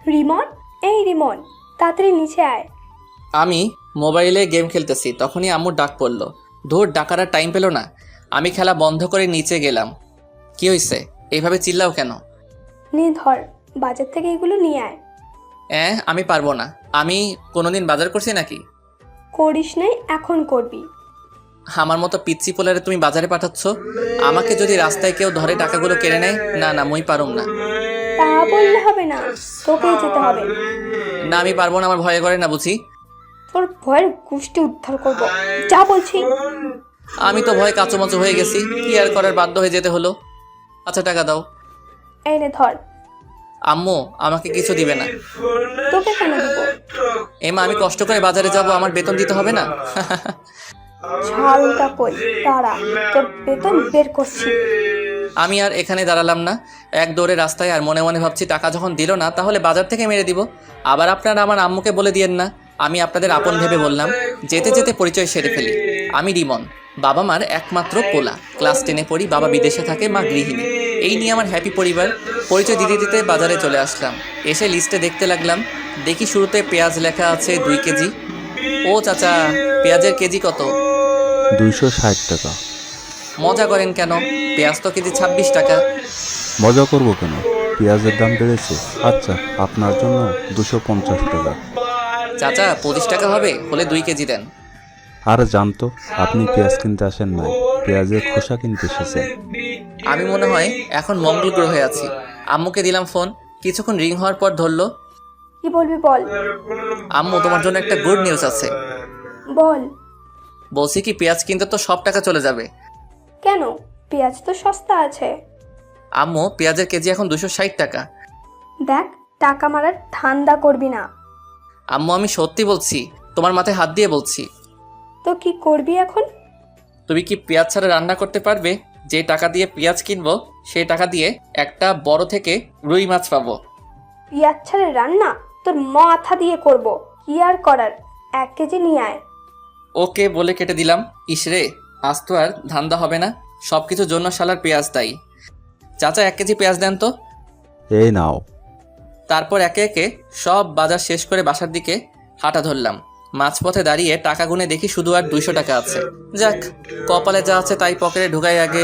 রিমন, এই রিমন, তাড়াতাড়ি নিচে আয়। আমি মোবাইলে গেম খেলতেছি, তখনই আম্মুর ডাক পড়লো। ধুর, ডাকার আর টাইম পেল না। আমি খেলা বন্ধ করে নিচে গেলাম। কি হয়েছে? এইভাবে চিল্লাও কেন? নে ধর, বাজার থেকে এগুলো নিয়ে আয়। আমি পারবো না। আমি কোনোদিন বাজার করছি নাকি? করিস নাই, এখন করবি। আমার মতো পিচ্ছি পোলারে তুমি বাজারে পাঠাচ্ছ? আমাকে যদি রাস্তায় কেউ ধরে টাকাগুলো কেড়ে নেয়, না না, মুই পারুম না। তা বললে হবে না, তোকেই যেতে হবে। না, আমি পারবো না, আমার ভয় করে না বুঝি। তোর ভয়ের গোষ্ঠী উদ্ধার করবো, যা বলছি। আমি তো ভয় কাঁচুমাচু হয়ে গেছি, কি আর করার, বাধ্য হয়ে যেতে হলো। আচ্ছা, টাকা দাও। এই নে ধর। আম্মু আমাকে কিছু দিবে না। তোকে কেন দিব? এমা, আমি কষ্ট করে বাজারে যাব, আমার বেতন দিতে হবে না? ঝালটা কই, দাঁড়া, তোর বেতন বের করছি। আমি আর এখানে দাঁড়ালাম না, এক দৌড়ে রাস্তায়। আর মনে মনে ভাবছি, টাকা যখন দিল না, তাহলে বাজার থেকে মেরে দিব। আবার আপনারা আমার আম্মুকে বলে দিয়েন না। আমি আপনাদের আপন ভেবে বললাম। যেতে যেতে পরিচয় সেরে ফেলি। আমি রিমন, বাবা মার একমাত্র পোলা। ক্লাস 10-এ পড়ি, বাবা বিদেশে থাকে, মা গৃহিণী। এই নিয়ে আমার হ্যাপি পরিবার। পরিচয় দিতে দিতে বাজারে চলে আসলাম। এসে লিস্টে দেখতে লাগলাম। দেখি শুরুতে পেঁয়াজ লেখা আছে 2 কেজি। ও চাচা, পেঁয়াজের কেজি কত? 260 টাকা। মজা করেন কেন? পেঁয়াজ তো কেজি 26 টাকা। মজা করব কেন? পেঁয়াজের দাম বেড়েছে। আচ্ছা, আপনার জন্য 250 টাকা। চাচা, 25 টাকা হবে, হলে 2 কেজি দেন। আর জানতো, আপনি পেঁয়াজ কিনতে আসেন নাই, পেঁয়াজের খোসা কিনতে এসেছেন। আমি মনে হয় এখন মঙ্গল গ্রহে আছি। আম্মুকে দিলাম ফোন, কিছুক্ষণ রিং হওয়ার পর ধরলো। কি বলবি বল। আম্মু, তোমার জন্য একটা গুড নিউজ আছে। বল। বলছি কি, পেঁয়াজ কিনতে তো সব টাকা চলে যাবে। কেন? পেঁয়াজ তো সস্তা আছে। আম্মু, পেঁয়াজের কেজি এখন 260 টাকা। দেখ, টাকা মারার ধান্দা করবি না। আম্মু, আমি সত্যি বলছি, তোমার মাথায় হাত দিয়ে বলছি। তো কি করবি এখন? তুমি কি পেঁয়াজ ছাড়া রান্না করতে পারবে? যে টাকা দিয়ে পেঁয়াজ কিনবো, সেই টাকা দিয়ে একটা বড় থেকে রুই মাছ পাবো। পেঁয়াজ ছাড়া রান্না তোর মাথা দিয়ে করব। কি আর করার, 1 কেজি নিয়ে আয়। ওকে বলে কেটে দিলাম। ইসরে, আজ তো আর ধান্দা হবে না। সব কিছুর জন্য শালার পেঁয়াজ দায়ী। চাচা, 1 কেজি পেঁয়াজ দেন তো। এই নাও। তারপর একে একে সব বাজার শেষ করে বাসার দিকে হাঁটা ধরলাম। মাঝপথে দাঁড়িয়ে টাকা গুনে দেখি শুধু আর 200 টাকা আছে। যাক, কপালে যা আছে তাই পকেটে ঢুকাই আগে।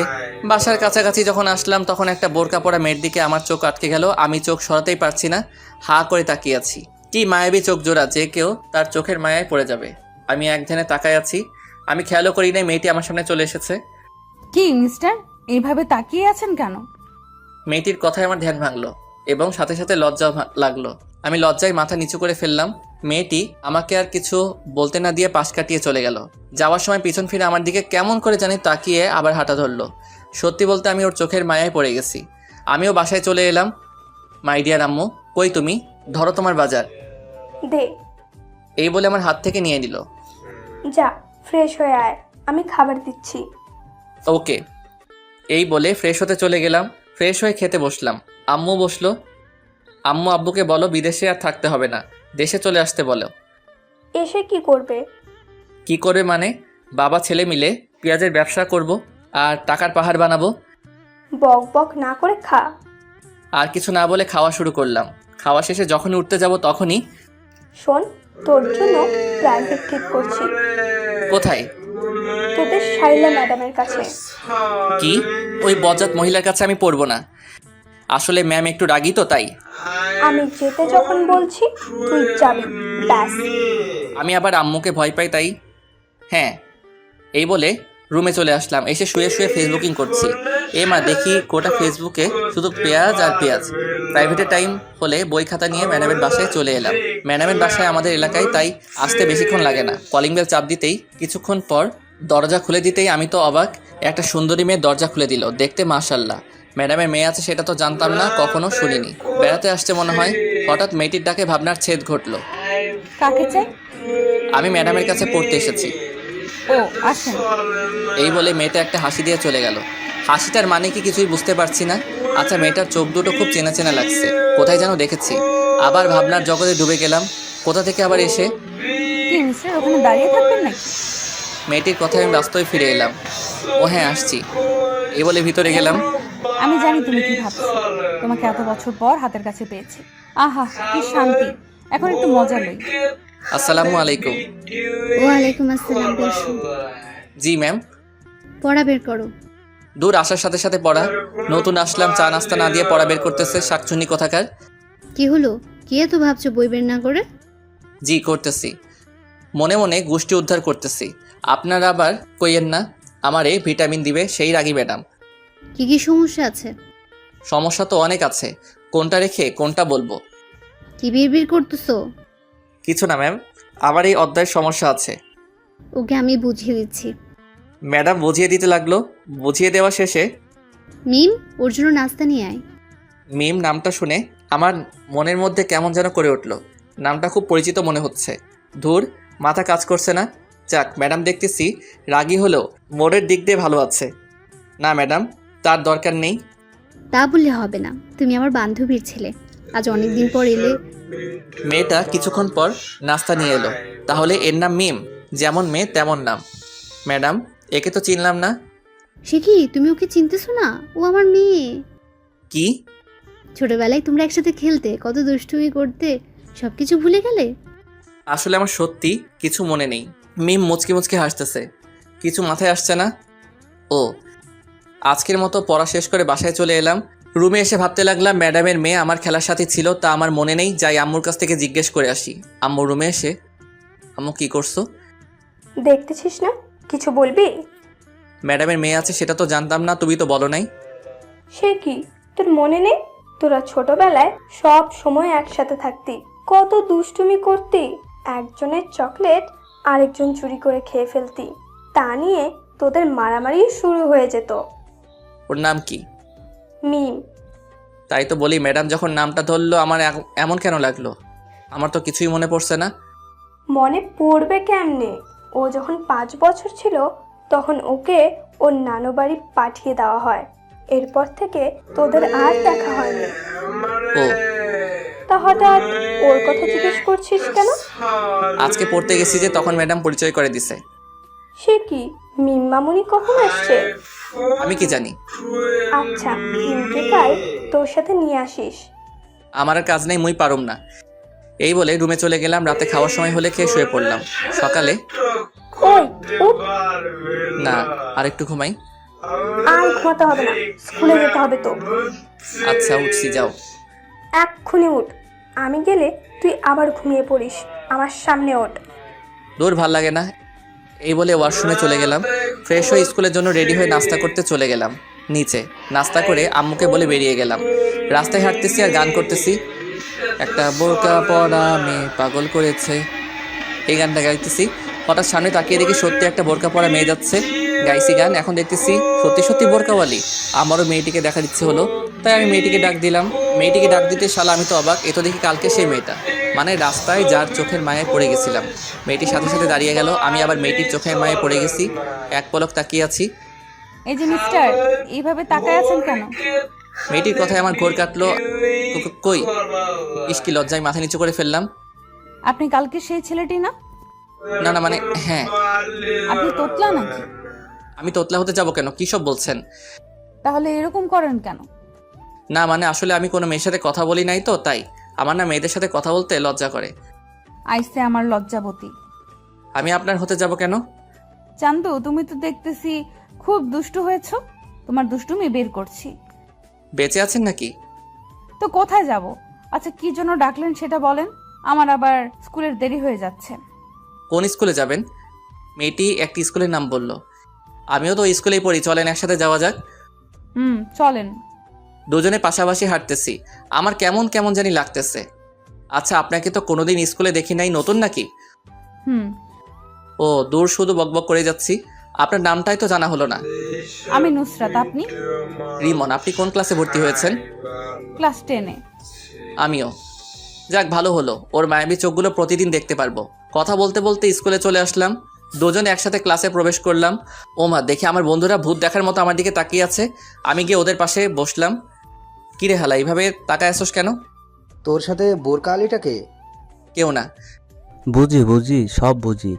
বাসার কাছাকাছি যখন আসলাম, তখন একটা বোরকা পরা মেয়ের দিকে আমার চোখ আটকে গেল। আমি চোখ সরাতেই পারছি না, হা করে তাকিয়ে আছি। কি মায়াবী চোখ জোড়া, যে কেউ তার চোখের মায়ায় পড়ে যাবে। আমি এক ধ্যানে তাকায় আছি। আমি খেয়ালও করি নাই মেয়েটি আমার সামনে চলে এসেছে। কি মিস্টার, এইভাবে তাকিয়ে আছেন কেন? মেয়েটির কথায় আমার ধ্যান ভাঙলো এবং সাথে সাথে লজ্জা লাগলো। আমি লজ্জায় মাথা নিচু করে ফেললাম। মেয়েটি আমাকে আর কিছু বলতে না দিয়ে পাশ কাটিয়ে চলে গেল। যাওয়ার সময় পিছন ফিরে আমার দিকে কেমন করে জানি তাকিয়ে আবার হাঁটা ধরলো। সত্যি বলতে আমি ওর চোখের মায়ায় পড়ে গেছি। আমিও বাসায় চলে এলাম। মাই ডিয়ার আম্মু, কই তুমি? ধরো তোমার বাজার। দে। এই বলে আমার হাত থেকে নিয়ে নিল। যা, ফ্রেশ হয়ে আয়, আমি খাবার দিচ্ছি। ওকে। এই বলে ফ্রেশ হতে চলে গেলাম। ফ্রেশ হয়ে খেতে বসলাম। আম্মু বসলো। আম্মু আব্বুকে বলো বিদেশে আর থাকতে হবে না, দেশে চলে আসতে বলো। এসে কি করবে? কি করবে মানে? বাবা ছেলে মিলে পেঁয়াজের ব্যবসা করব আর টাকার পাহাড় বানাবো। বক বক না করে খা। আর কিছু না বলে খাওয়া শুরু করলাম। খাওয়া শেষে যখনই উঠতে যাব তখনই। শোন, তোর জন্য প্রাইভেট ঠিক করছি। কোথায়? তোদের শাইলা ম্যাডামের কাছে। কি? ওই বজ্জাত মহিলার কাছে আমি পড়বো না। আসলে ম্যাম একটু রাগী তো, তাই। আমি যেতে যখন বলছি তুই যাবি, ব্যাস। আমি আবার আম্মুকে ভয় পাই, তাই। হ্যাঁ। এই বলে রুমে চলে আসলাম। এসে শুয়ে শুয়ে ফেসবুকিং করছি। মা, দেখি গোটা ফেসবুকে শুধু পেঁয়াজ আর পেঁয়াজ। প্রাইভেটের টাইম হলে বই খাতা নিয়ে ম্যাডামের বাসায় চলে এলাম। ম্যাডামের বাসায় আমাদের এলাকায়, তাই আসতে বেশিক্ষণ লাগে না। কলিং বেল চাপ দিতেই, কিছুক্ষণ পর দরজা খুলে দিতেই আমি তো অবাক। একটা সুন্দরী মেয়ে দরজা খুলে দিল। দেখতে মাশাআল্লাহ। ম্যাডামের মেয়ে আছে সেটা তো জানতাম না, কখনো শুনিনি। বেড়াতে আসছে মনে হয়। হঠাৎ মেয়েটির ডাকে ভাবনার ছেদ ঘটলো। কাকে চাই? আমি ম্যাডামের কাছে পড়তে এসেছি। ও, আসেন। এই বলে মেয়েটা একটা হাসি দিয়ে চলে গেল। হাসিটার মানে কি কিছুই বুঝতে পারছি না। আচ্ছা, মেয়েটার চোখ দুটো খুব চেনা চেনা লাগছে, কোথায় যেন দেখেছি। আবার ভাবনার জগতে ডুবে গেলাম। কোথা থেকে আবার এসে কি মিস্টার, ওখানে দাঁড়িয়ে থাকবেন নাকি? মেয়েটির কথায় আমি বাস্তবে ফিরে এলাম। ও হ্যাঁ, আসছি। এই বলে ভিতরে গেলাম। আমি জানি তুমি কি ভাবছো। তোমাকে এত বছর পর হাতের কাছে পেয়েছি, আহা কি শান্তি। এখন একটু মজা লই। আসসালামু আলাইকুম। ওয়ালাইকুম আসসালাম। বসো। জি ম্যাম। পড়া বের করো। দূর আসার সাথে সাথে পড়া। নতুন আসলাম, চা নাস্তা না দিয়ে পড়া বের করতেছে শাকচুন্নি কোথাকার। কি হলো? কি এত ভাবছো বই বের না করে? জি করতেছি, মনে মনে গোষ্ঠী উদ্ধার করতেছি। আপনারা আবার কইয়েন না আমারে ভিটামিন দিবে সেই রাগী ম্যাডাম। কি কি সমস্যা আছে? সমস্যা তো অনেক আছে, কোনটা রেখে কোনটা বলবো? কি বিড়বিড় করতেছো? কিছু না ম্যাম, আমার এই অধ্যায়ের সমস্যা আছে। ওকে আমি বুঝিয়ে দিচ্ছি। ম্যাডাম বুঝিয়ে দিতে লাগলো। বুঝিয়ে দেওয়া শেষে মিম, ওর জন্য নাস্তা নিয়ে আয়। মিম নামটা শুনে আমার মনের মধ্যে কেমন যেন করে উঠল। নামটা খুব পরিচিত মনে হচ্ছে। ধুর, মাথা কাজ করছে না। যাক, ম্যাডাম দেখতেছি রাগী হলেও মোড়ের দিক দিয়ে ভালো আছে। না ম্যাডাম, তার দরকার নেই। তা বললে হবে না, তুমি আমার বান্ধবীর ছেলে। আজ অনেক দিন পর এলে। মেয়েটা কিছুক্ষণ পর নাস্তা নিয়ে এলো। তাহলে এর নাম মিম, যেমন মেয়ে তেমন নাম। ম্যাডাম, একে তো চিনলাম না। সে কি, তুমি ওকে চিনতেছো না? ও আমার মেয়ে। কি? ছোটবেলায় তোমরা একসাথে খেলতে, কত দুষ্টুমি করতে, সবকিছু ভুলে গেলে? আসলে আমার সত্যি কিছু মনে নেই। মিম মুচকি মুচকি হাসতেছে। কিছু মাথায় আসছে না। ও, আজকের মতো পড়া শেষ করে বাসায় চলে এলাম। রুমে এসে ভাবতে লাগলাম ম্যাডামের মেয়ে আমার খেলার সাথে ছিল, তা আমার মনে নেই। যাই আম্মুর কাছ থেকে জিজ্ঞেস করে আসি। আম্মু রুমে এসে, আম্মু কি করছো? দেখতেছিস না, কিছু বলবি? ম্যাডামের মেয়ে আছে সেটা তো জানতাম না, তুমি তো বলো নাই। সে কি, তোর মনে নেই? তোরা ছোটবেলায় সব সময় একসাথে থাকতি, কত দুষ্টুমি করতি। একজনের চকলেট আরেকজন চুরি করে খেয়ে ফেলতি, তা নিয়ে তোদের মারামারি শুরু হয়ে যেত। ওর নাম কি? মিম। তাই তো বলি, ম্যাডাম যখন নামটা ধরলো আমার এমন কেন লাগলো? আমার তো কিছুই মনে পড়ছে না। মনে পড়বে কেমনে? ও যখন 5 বছর ছিল তখন ওকে ওর নানু বাড়ি পাঠিয়ে দেওয়া হয়। এরপর থেকে তোদের আর দেখা হয়নি। ও, তা হঠাৎ ওর কথা জিজ্ঞেস করছিস কেন? আজকে পড়তে গেছি যে তখন ম্যাডাম পরিচয় করে দিছে। সে কি, মিম মামুনি কখন আসছে? আমি কি জানি। আচ্ছা, মিমকে কাল তোর সাথে নিয়ে আসিস। আমার আর কাজ নেই, মুই পারুম না। এই বলে রুমে চলে গেলাম। রাতে খাওয়ার সময় হলে খেয়ে শুয়ে পড়লাম। সকালে ওই উঠ। না, আর একটু ঘুমাই। আর ঘুমাতে হবে না, স্কুলে যেতে হবে তো। আচ্ছা উঠছি, যাও। এক্ষুনি উঠ, আমি গেলে তুই আবার ঘুমিয়ে পড়িস। আমার সামনে ওঠ। দূর, ভাল লাগে না। এই বলে ওয়াশরুমে চলে গেলাম। ফ্রেশ হয়ে স্কুলের জন্য রেডি হয়ে নাস্তা করতে চলে গেলাম নিচে। নাস্তা করে আম্মুকে বলে বেরিয়ে গেলাম। রাস্তায় হাঁটতেছি আর গান করতেছি। একটা বোরকা পরা মেয়ে পাগল করেছে, এই গানটা গাইতেছি। হঠাৎ সামনে তাকিয়ে দেখি সত্যি একটা বোরকা পরা মেয়ে যাচ্ছে। গাইছি গান, এখন দেখতেছি সত্যি সত্যি বোরকাওয়ালি। আমারও মেয়েটিকে দেখা দিচ্ছে হলো, তাই আমি মেয়েটিকে ডাক দিলাম। মেয়েটিকে ডাক দিতে শালা আমি তো অবাক, এ তো দেখি কালকে সেই মেয়েটা, মানে রাস্তায় যার চোখের মায়ায় পড়ে গেছিলাম। মেয়েটির সাথে সাথে দাঁড়িয়ে গেল। আমি আবার মেয়েটির চোখের মায়ায় পড়ে গেছি। এক পলক তাকিয়ে আছি। এই যে মিস্টার, এইভাবে তাকায় আছেন কেন? মেয়েটির কথায় আমার ঘোর কাটলো। কই, ইস্কি লজ্জায় মাথা নিচু করে ফেললাম। আপনি কালকে সেই ছেলেটি না? না না, মানে হ্যাঁ। আপনি তোতলা নাকি? আমি তোতলা হতে যাব কেন? কী সব বলছেন? তাহলে এরকম করেন কেন? না মানে আসলে আমি কোনো মেয়ের সাথে কথা বলি নাই তো, তাই আমার না মেয়েদের সাথে কথা বলতে লজ্জা করে। আইসে আমার লজ্জাবতী। আমি আপনার হতে যাব কেন? চান্দু, তুমি তো দেখতেছি খুব দুষ্টু হয়েছো। তোমার দুষ্টুমি বের করছি। বেঁচে আছেন নাকি? তো কোথায় যাব? আচ্ছা, কি জন্য ডাকলেন সেটা বলেন। আমার আবার স্কুলের দেরি হয়ে যাচ্ছে। কোন স্কুলে যাবেন? মেয়েটি একটি স্কুলের নাম বলল। আমিও তো ওই স্কুলেই পড়ি, চলেন একসাথে যাওয়া যাক। চলেন। দুজনে পাশাপাশি হাঁটতেছি। আমার কেমন কেমন জানি লাগতেছে। আচ্ছা, আপনাকে তো কোনোদিন স্কুলে দেখি নাই, নতুন নাকি? ও দূর, শুধু বকবক করে যাচ্ছি। আপনার নামটাই তো জানা হলো না। আমি নুসরাত, আপনি? রিমন। আপনি কোন ক্লাসে ভর্তি হয়েছেন? ক্লাস 10-এ। আমিও। যাক, ভালো হলো, ওর মায়াবী চোখগুলো প্রতিদিন দেখতে পারবো। কথা বলতে বলতে স্কুলে চলে আসলাম। দুজনে একসাথে ক্লাসে প্রবেশ করলাম। ওমা, দেখে আমার বন্ধুরা ভূত দেখার মতো আমার দিকে তাকিয়ে আছে। আমি গিয়ে ওদের পাশে বসলাম। কিরে হালা, এইভাবে তাকায় আসোস কেন? তোর সাথে বোরকা আলীটাকে? কেউ না। বুঝি সব বুঝি।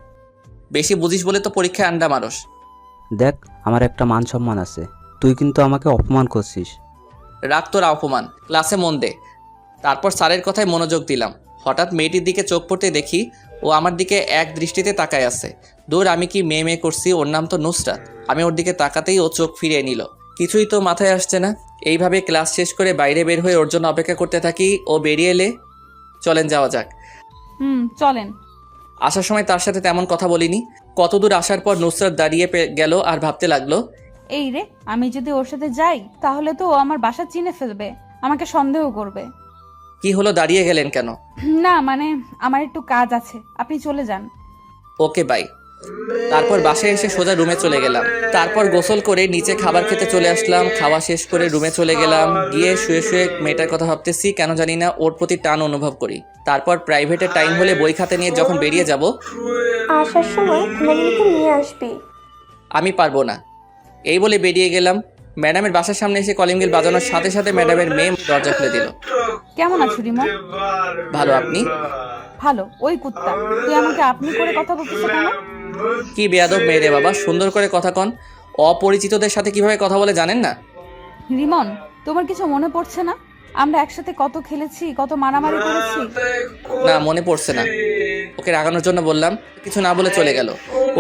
বেশি বুঝিস বলে তো পরীক্ষায় আন্ডা মারস। দেখ, আমার একটা মান সম্মান আছে, তুই কিন্তু আমাকে অপমান করছিস। রাগ তোর অপমান, ক্লাসে মন দে। তারপর স্যারের কথায় মনোযোগ দিলাম। হঠাৎ মেয়েটির দিকে চোখ পড়তে দেখি ও আমার দিকে এক দৃষ্টিতে তাকায় আছে। দূর, আমি কি মেয়ে করছি, ওর নাম তো নুসরাত। আমি ওর দিকে তাকাতেই ও চোখ ফিরিয়ে নিল। কিছুই তো মাথায় আসছে না। এইভাবে ক্লাস শেষ করে বাইরে বের হয়ে ওর জন্য অপেক্ষা করতে থাকি। ও বেরিয়ে এলে চলেন যাওয়া যাক। চলেন। আসার সময় তার সাথে তেমন কথা বলিনি। কতদূর আসার পর নুসরাত দাঁড়িয়ে গেল আর ভাবতে লাগলো, এই রে, আমি যদি ওর সাথে যাই তাহলে তো ও আমার বাসা চিনে ফেলবে, আমাকে সন্দেহ করবে। কি হলো, দাঁড়িয়ে গেলেন কেন? না মানে আমার একটু কাজ আছে, আপনি চলে যান। Okay bye. তারপর বাসায় এসে সোজা রুমে চলে গেলাম। তারপর গোসল করে নিচে খাবার খেতে চলে আসলাম। খাওয়া শেষ করে রুমে চলে গেলাম। গিয়ে শুয়ে শুয়ে মেয়েটার কথা ভাবতেছি, কেন জানি না ওর প্রতি টান অনুভব করি। তারপর প্রাইভেটের টাইম হলে বই খাতা নিয়ে যখন বেরিয়ে যাব, আসার সময় আমাদেরকে নিয়ে আসবি। আমি পারবো না এই বলে বেরিয়ে গেলাম। ম্যাডামের বাসার সামনে এসে কলিং বেল বাজানোর সাথে সাথে ম্যাডামের মেয়ে দরজা খুলে দিল। কেমন আছো রিমন? ভালো, আপনি? ভালো। ওই কুত্তা, তুই আমাকে আপনি করে কথা বলছিস কেন? কি বেয়াদব মেয়ে রে বাবা, সুন্দর করে কথা কন। অপরিচিতদের সাথে কিভাবে কথা বলে জানেন না? রিমন, তোমার কিছু মনে পড়ছে না? আমরা একসাথে কত খেলেছি, কত মারামারি করেছি। না, মনে পড়ছে না। ওকে রাগানোর জন্য বললাম, কিছু না বলে চলে গেল।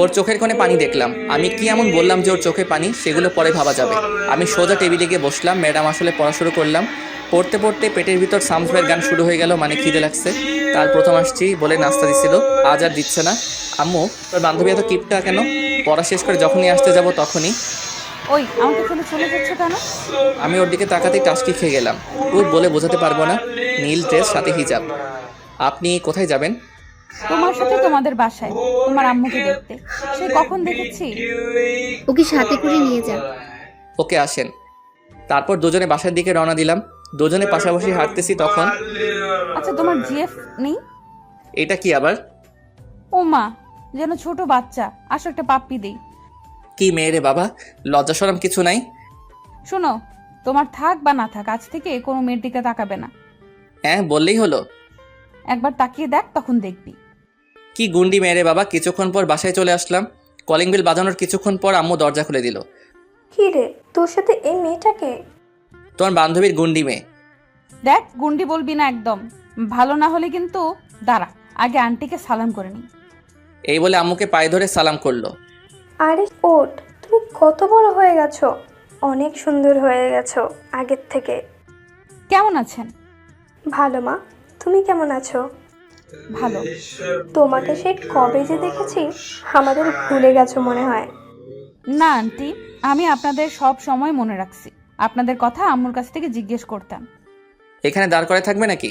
ওর চোখের কোণে পানি দেখলাম। আমি কি এমন বললাম যে ওর চোখে পানি, সেগুলো পরে ভাবা যাবে। আমি সোজা টেবিলে গিয়ে বসলাম। ম্যাডাম আসলে পড়া শুরু করলাম। পড়তে পড়তে পেটের ভিতর সামস ভাইয়ের গান শুরু হয়ে গেল। মানে খিদে লাগছে। কাল প্রথম আসছি বলে নাস্তা দিছিল, আজ আর দিচ্ছে না। আম্মু, তোর বান্ধবী এত কিপটা কেন? পড়া শেষ করে যখনই আসতে যাব তখনই। ওই, আমাকে ফেলে চলে যাচ্ছ কেন? আমি ওর দিকে তাকাতেই টাসকি খেয়ে গেলাম। খুব বলে বোঝাতে পারবো না। নীল ড্রেস, সাথে হিজাব। আপনি কোথায় যাবেন? তোমার সাথে তোমাদের বাসায়, তোমার আম্মুকে দেখতে। সে কখন দেখেছি। ওকে সাথে করে নিয়ে যা। ওকে, আসেন। তারপর দুজনে বাসার দিকে রওনা দিলাম। দুজনে পাশাপাশি হাঁটতেছি তখন। আচ্ছা, তোমার জিএফ নেই? এটা কি আবার? ও মা, যেন ছোট বাচ্চা। আসো একটা পাপ্পি দেই। কি মেয়ে রে বাবা, লজ্জা শরম কিছু নাই? শোনো, তোমার থাক বা না থাক, আজ থেকে কোনো মেয়ের দিকে তাকাবে না। হ্যাঁ, বললেই হলো। একবার তাকিয়ে দেখ, তখন দেখবি। কি গুন্ডি মেয়ে রে বাবা। কিছুক্ষণ পর বাসায় চলে আসলাম। কলিং বেল বাজানোর কিছুক্ষণ পর আম্মু দরজা খুলে দিল। কি রে, তোর সাথে এই মেয়েটাকে? তোমার বান্ধবীর গুন্ডি মেয়ে। দেখ, গুন্ডি বলবি না একদম। ভালো না হলে কিন্তু দাঁড়া, আগে আন্টিকে সালাম করে নি। এই বলে আম্মুকে পায়ে ধরে সালাম করলো। আরে ওঠ, তুমি কত বড় হয়ে গেছো, অনেক সুন্দর হয়ে গেছো আগের থেকে। কেমন আছেন? ভালো মা, তুমি কেমন আছো? ভালো। তোমাকে সেই কবে যে দেখেছি, আমাদের ভুলে গেছো মনে হয়। না আন্টি, আমি আপনাদের সব সময় মনে রাখছি। আপনাদের কথা আম্মুর কাছ থেকে জিজ্ঞেস করতাম। এখানে দাঁড় করে থাকবে নাকি?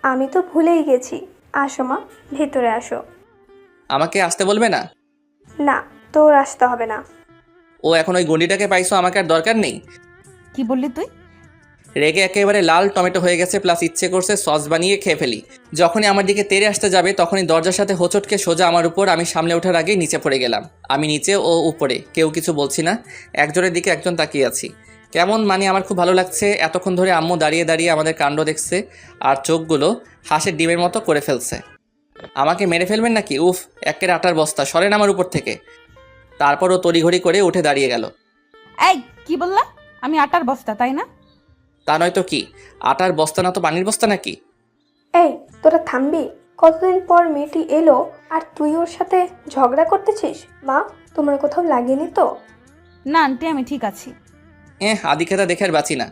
আমি তো ভুলেই গেছি। আসো মা, ভিতরে আসো। আমাকে আসতে বলবে না? না, তোর আসতে হবে না। ও, এখন ওই গুন্ডিটাকে পাইছো, আমাকে আর দরকার নেই। কি বললি তুই? রেগে একেবারে লাল টমেটো হয়ে গেছে, প্লাস ইচ্ছে করছে সস বানিয়ে খেয়ে ফেলি। যখনই আমার দিকে তেড়ে আসতে যাবে তখনই দরজার সাথে হোঁচটকে সোজা আমার উপর। আমি সামলে ওঠার আগেই নিচে পড়ে গেলাম। আমি নিচে, ও উপরে। কেউ কিছু বলছি না। একজনের দিকে একজন তাকিয়ে আছি। কেমন মানে আমার খুব ভালো লাগছে। এতক্ষণ ধরে আম্মু দাঁড়িয়ে দাঁড়িয়ে আমাদের কাণ্ড দেখছে আর চোখগুলো হাঁসের ডিমের মতো করে ফেলছে। আমাকে মেরে ফেলবেন নাকি? উফ, একের আটার বস্তা, সরেন আমার উপর থেকে। তারপর ও তড়িঘড়ি করে উঠে দাঁড়িয়ে গেল। এই, কি বললা? আমি আটার বস্তা, তাই না? তা নয়তো কি, আটার বস্তা না তো পানির বস্তা নাকি? এই, তোরা থামবি? কতদিন পর মেয়েটি এলো আর তুই ওর সাথে ঝগড়া করতেছিস? মা, তোমার কোথাও লাগেনি তো? না আন্টি, আমি ঠিক আছি। আদিক্ষেতা দেখে আর বাঁচি না।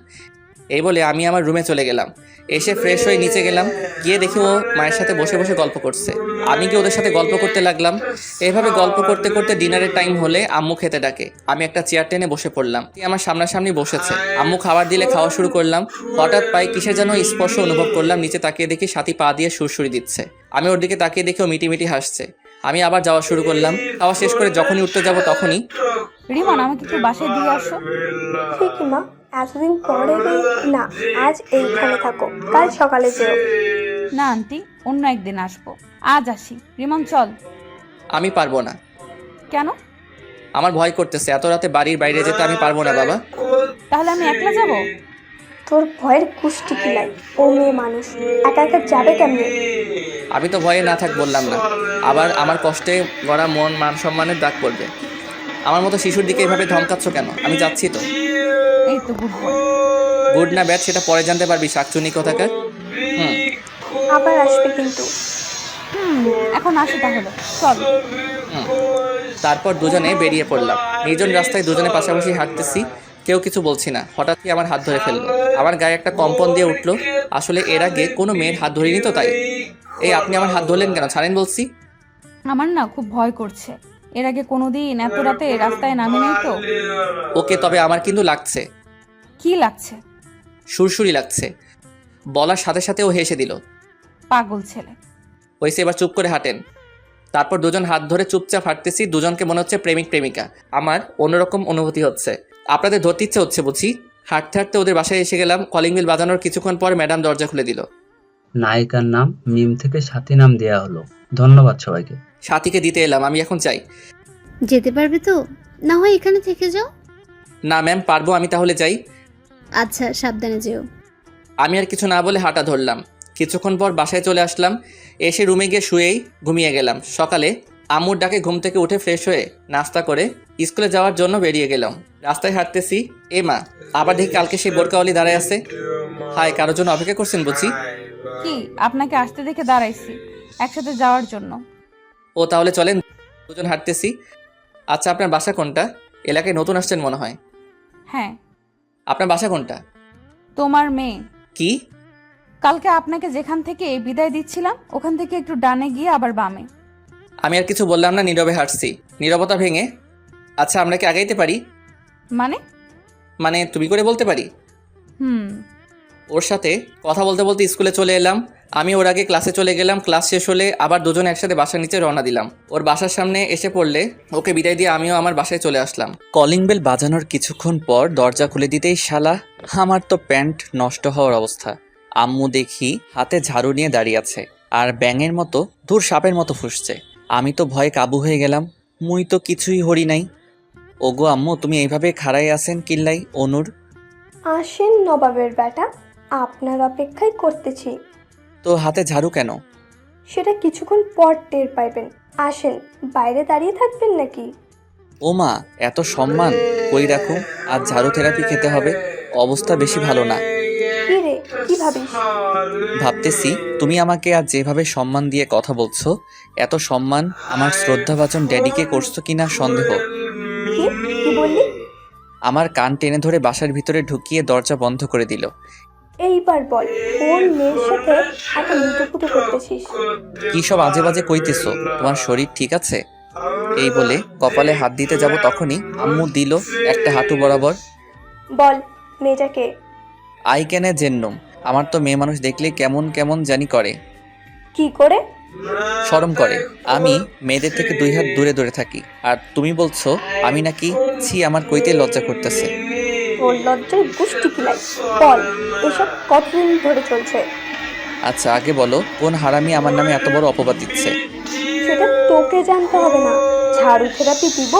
এই বলে আমি আমার রুমে চলে গেলাম। এসে ফ্রেশ হয়ে নিচে গেলাম। গিয়ে দেখি ও মায়ের সাথে বসে বসে গল্প করছে। আমি কি ওদের সাথে গল্প করতে লাগলাম। এভাবে গল্প করতে করতে ডিনারের টাইম হলে আম্মু খেতে ডাকে। আমি একটা চেয়ার টেনে বসে পড়লাম। আমার সামনাসামনি বসেছে। আম্মু খাবার দিলে খাওয়া শুরু করলাম। হঠাৎ পায়ে কিসের যেন স্পর্শ অনুভব করলাম। নিচে তাকিয়ে দেখি সাথী পা দিয়ে সুরসুরি দিচ্ছে। আমি ওর দিকে তাকিয়ে দেখি ও মিটিমিটি হাসছে। আমি আবার যাওয়া শুরু করলাম। খাওয়া শেষ করে যখনই উঠতে যাব তখনই, রিমন, আমাকে একটু বাসায় দিয়ে আসো। ঠিকই মা, এতদিন পরে না, আজ এইখানে থাকো, কাল সকালে যেও। না আন্টি, অন্য একদিন আসবো, আজ আসি। রিমন চল। আমি পারবো না। কেন? আমার ভয় করতেছে। এত রাতে বাড়ির বাইরে যেতে আমি পারবো না বাবা। তাহলে আমি একলা যাব? তোর ভয়ের কুষ্টি কিলাই, ও মেয়ে মানুষ একা একা যাবে কেমনে? আমি তো ভয়ে না থাক বললাম না। আবার আমার কষ্টে গড়া মন মান সম্মানের দাগ পড়বে। আমার মতো শিশুর দিকে এভাবে ধমকাচ্ছ কেন? আমি যাচ্ছি তো। এই তো গুড বয়। গুড না ব্যাড সেটা পরে জানতে পারবি, শাকচুনি কোথাকার। হুম। আবার আসবে কিন্তু। এখন আসি তাহলে, চল। হুম। তারপর দুজনে বেরিয়ে পড়লাম। নির্জন রাস্তায় দুজনে পাশাপাশি হাঁটতেছি, কেউ কিছু বলছি না। হঠাৎই আমার হাত ধরে ফেললো। আমার গায়ে একটা কম্পন দিয়ে উঠলো। আসলে এর আগে কোনো মেয়ের হাত ধরিনি তো, তাই। এই আপনি আমার হাত ধরলেন কেন? ছাড়েন বলছি। আমার না খুব ভয় করছে। এর আগে কোনোদিন এত রাতে রাস্তায় নামি নাই তো। ওকে, তবে আমার কিন্তু লাগছে। কি লাগছে? সুরসুরি লাগছে। বলার সাথে সাথে ও হেসে দিল। পাগল ছেলে। হয়েছে, এবার চুপ করে হাঁটেন। তারপর দুজন হাত ধরে চুপচাপ হাঁটতেছি। দুজনকে মনে হচ্ছে প্রেমিক প্রেমিকা। আমার অন্যরকম অনুভূতি হচ্ছে। আপনাদের ধরতে ইচ্ছে হচ্ছে বুঝি। হাঁটতে হাঁটতে ওদের বাসায় এসে গেলাম। কলিং বেল বাজানোর কিছুক্ষণ পর ম্যাডাম দরজা খুলে দিল। নায়িকার নাম মিম থেকে সাথী নাম দেয়া হলো। ধন্যবাদ সবাইকে। সাথীকে দিতে এলাম। আমি এখন চাই। যেতে পারবে তো? না হয় এখানে থেকে যাও। না ম্যাম, পারবো। আমি তাহলে যাই। আচ্ছা, সাবধানে যেও। আমি আর কিছু না বলে হাঁটা ধরলাম। কিছুক্ষণ পর বাসায় চলে আসলাম। এসে রুমে গিয়ে শুয়েই ঘুমিয়ে গেলাম। সকালে আম্মুর ডাকে ঘুম থেকে উঠে ফ্রেশ হয়ে নাস্তা করে স্কুলে যাওয়ার জন্য বেরিয়ে গেলাম। রাস্তায় হাঁটতেছি। এ মা, আবার দেখি কালকে সেই বোরকাওয়ালি দাঁড়ায় আছে। হাই, কারোর জন্য অপেক্ষা করছেন বুঝি? কি, আপনাকে আসতে দেখে দাঁড়াইছি একসাথে যাওয়ার জন্য। ও তাহলে চলেন, দুজন হাঁটতেছি। আচ্ছা, আপনার বাসা কোনটা? এলাকায় নতুন আসছেন মনে হয়। হ্যাঁ। আপনার বাসা কোনটা? তোমার মেয়ে। কি? কালকে আপনাকে যেখান থেকে বিদায় দিচ্ছিলাম ওখান থেকে একটু ডানে গিয়ে আবার বামে। আমি আর কিছু বললাম না, নীরবে হাঁটছি। নীরবতা ভেঙে, আচ্ছা আমরা কি আগাইতে পারি? মানে? মানে তুমি করে বলতে পারি। হুম। ওর সাথে কথা বলতে বলতে স্কুলে চলে এলাম। আমি ওর আগে ক্লাসে চলে গেলাম। ক্লাস শেষ হলে আবার দুজনে একসাথে বাসার নিচে রওনা দিলাম। ওর বাসার সামনে এসে পড়লে ওকে বিদায় দিয়ে আমিও আমার বাসায় চলে আসলাম। কলিং বেল বাজানোর কিছুক্ষণ পর দরজা খুলে দিতেই শালা, আমার তো প্যান্ট নষ্ট হওয়ার অবস্থা। আম্মু দেখি হাতে ঝাড়ু নিয়ে দাঁড়িয়ে আছে আর ব্যাঙের মতো দূর সাপের মতো ফুঁসছে। আমি তো ভয়ে কাবু হয়ে গেলাম। মুই তো কিছুই হরি নাই। ওগো আম্মু, তুমি এইভাবে খাড়াই আছেন কিল্লাই? অনুর। আসেন নবাবের বেটা, আপনার অপেক্ষাই করতেছি। তো হাতে ঝাড়ু কেন? সেটা কিছুক্ষণ পর টের পাইবেন। আসেন, বাইরে দাঁড়িয়ে থাকবেন নাকি? ও মা, এত সম্মান কই রাখো। আজ ঝাড়ু থেরাপি খেতে হবে। অবস্থা বেশি ভালো না। কি রে, কি ভাবিস? ভাবতেছি তুমি আমাকে আজ যেভাবে সম্মান দিয়ে কথা বলছো, এত সম্মান আমার শ্রদ্ধাভাজন ড্যাডিকে করছো কিনা সন্দেহ। কি কি বললি? আমার কান টেনে ধরে বাসার ভিতরে ঢুকিয়ে দরজা বন্ধ করে দিল। এইবার বল, কোন মেয়ের সাথে এত লুটোপুটো করতেছিস? কি সব আজে বাজে কইতেছো? তোমার শরীর ঠিক আছে? এই বলে কপালে হাত দিতে যাব তখনই আম্মু দিল একটা হাঁটু বরাবর। বল, মেয়েটাকে। আই ক্যানে জেন্নুম। আমার তো মেয়ে মানুষ দেখলে কেমন কেমন জানি করে। কি করে? শরম করে। আমি মেয়েদের থেকে 2 হাত দূরে দূরে থাকি। আর তুমি বলছো আমি নাকি? ছি, আমার কইতে লজ্জা করতেছে। তোর লজ্জায় গুষ্টি কিলাই। বল, এসব কতদিন ধরে চলছে? আচ্ছা আগে বলো, কোন হারামি আমার নামে এত বড় অপবাদ দিচ্ছে? সেটা তোকে জানতে হবে না। ঝাড়ু থেরাপি দিব